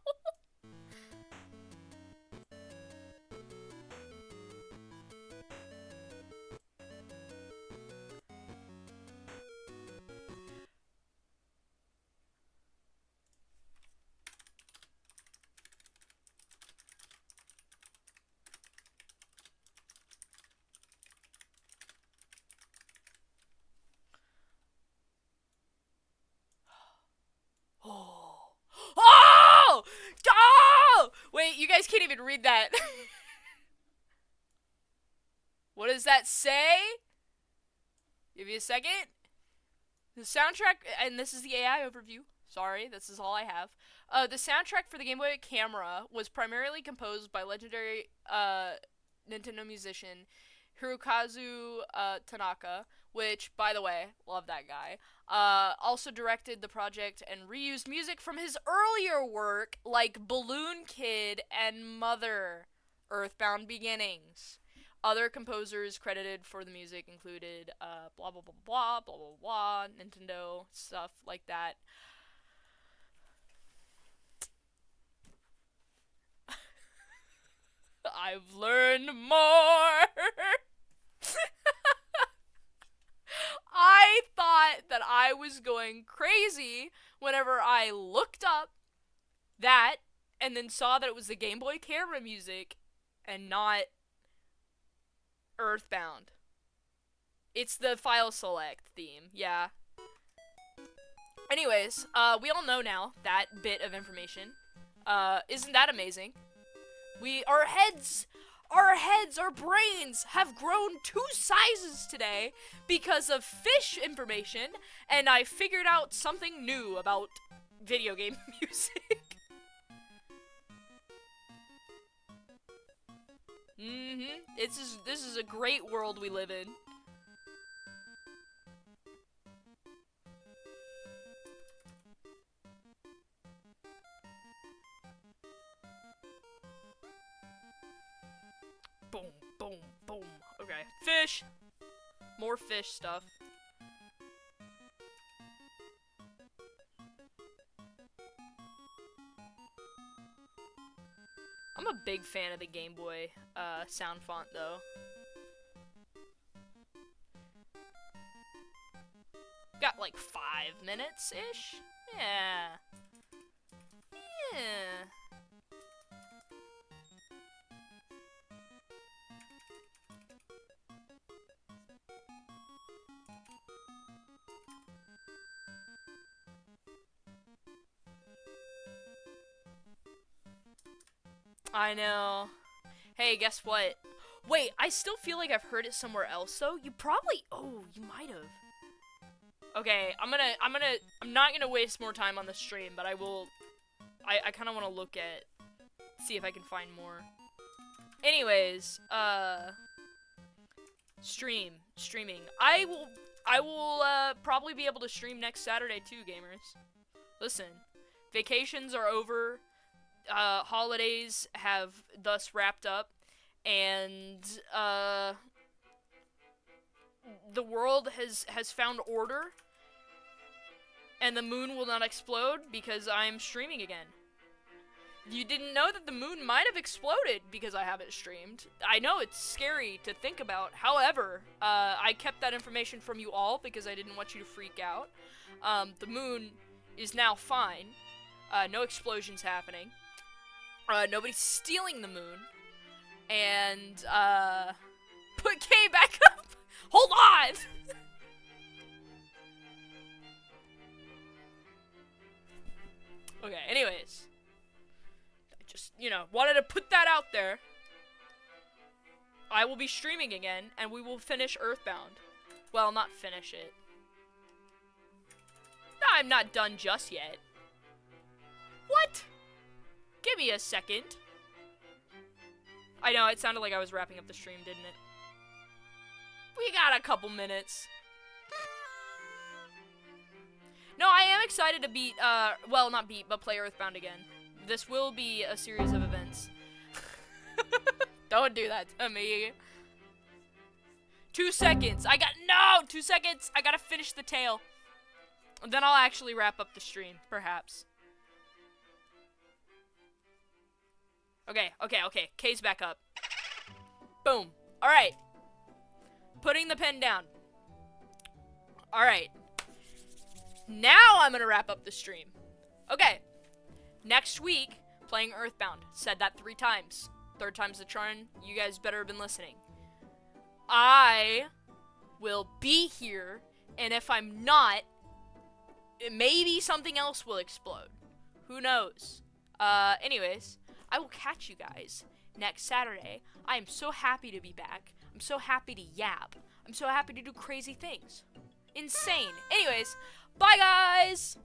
Oh! Oh! Wait, you guys can't even read that. What does that say? Give you a second. The soundtrack, and this is the AI overview. Sorry, this is all I have. The soundtrack for the Game Boy Camera was primarily composed by legendary Nintendo musician Hirokazu Tanaka, which, by the way, love that guy. Also directed the project and reused music from his earlier work, like Balloon Kid and Mother, Earthbound Beginnings. Other composers credited for the music included blah blah blah blah blah blah blah, Nintendo, stuff like that. I've learned more! I thought that I was going crazy whenever I looked up that and then saw that it was the Game Boy Camera music and not Earthbound. It's the file select theme, yeah. Anyways, we all know now that bit of information. Isn't that amazing? Our heads, our brains have grown 2 sizes today because of fish information, and I figured out something new about video game music. This is a great world we live in. Boom, boom, boom. Okay, fish. More fish stuff. I'm a big fan of the Game Boy sound font, though. Got like 5 minutes-ish? Yeah. Yeah. I know. Hey, guess what? Wait, I still feel like I've heard it somewhere else, though. You probably... Oh, you might have. Okay, I'm not gonna waste more time on the stream, but I will... I kind of want to look at... See if I can find more. Anyways, streaming. I will probably be able to stream next Saturday too, gamers. Listen, vacations are over. Holidays have thus wrapped up, and the world has found order, and the moon will not explode because I'm streaming again. You didn't know that the moon might have exploded because I haven't streamed. I know it's scary to think about. However, I kept that information from you all because I didn't want you to freak out. The moon is now fine. No explosions happening. Nobody's stealing the moon. And, put K back up! Hold on! Okay, anyways. I just, wanted to put that out there. I will be streaming again, and we will finish Earthbound. Well, not finish it. I'm not done just yet. What? Give me a second. I know, it sounded like I was wrapping up the stream, didn't it? We got a couple minutes. No, I am excited to beat, well, not beat, but play Earthbound again. This will be a series of events. Don't do that to me. 2 seconds. 2 seconds. I gotta finish the tale. And then I'll actually wrap up the stream, perhaps. Okay. K's back up. Boom. Alright. Putting the pen down. Alright. Now I'm gonna wrap up the stream. Okay. Next week, playing Earthbound. Said that 3 times. 3rd time's the charm. You guys better have been listening. I will be here, and if I'm not, maybe something else will explode. Who knows? Anyways, I will catch you guys next Saturday. I am so happy to be back. I'm so happy to yap. I'm so happy to do crazy things. Insane. Anyways, bye guys!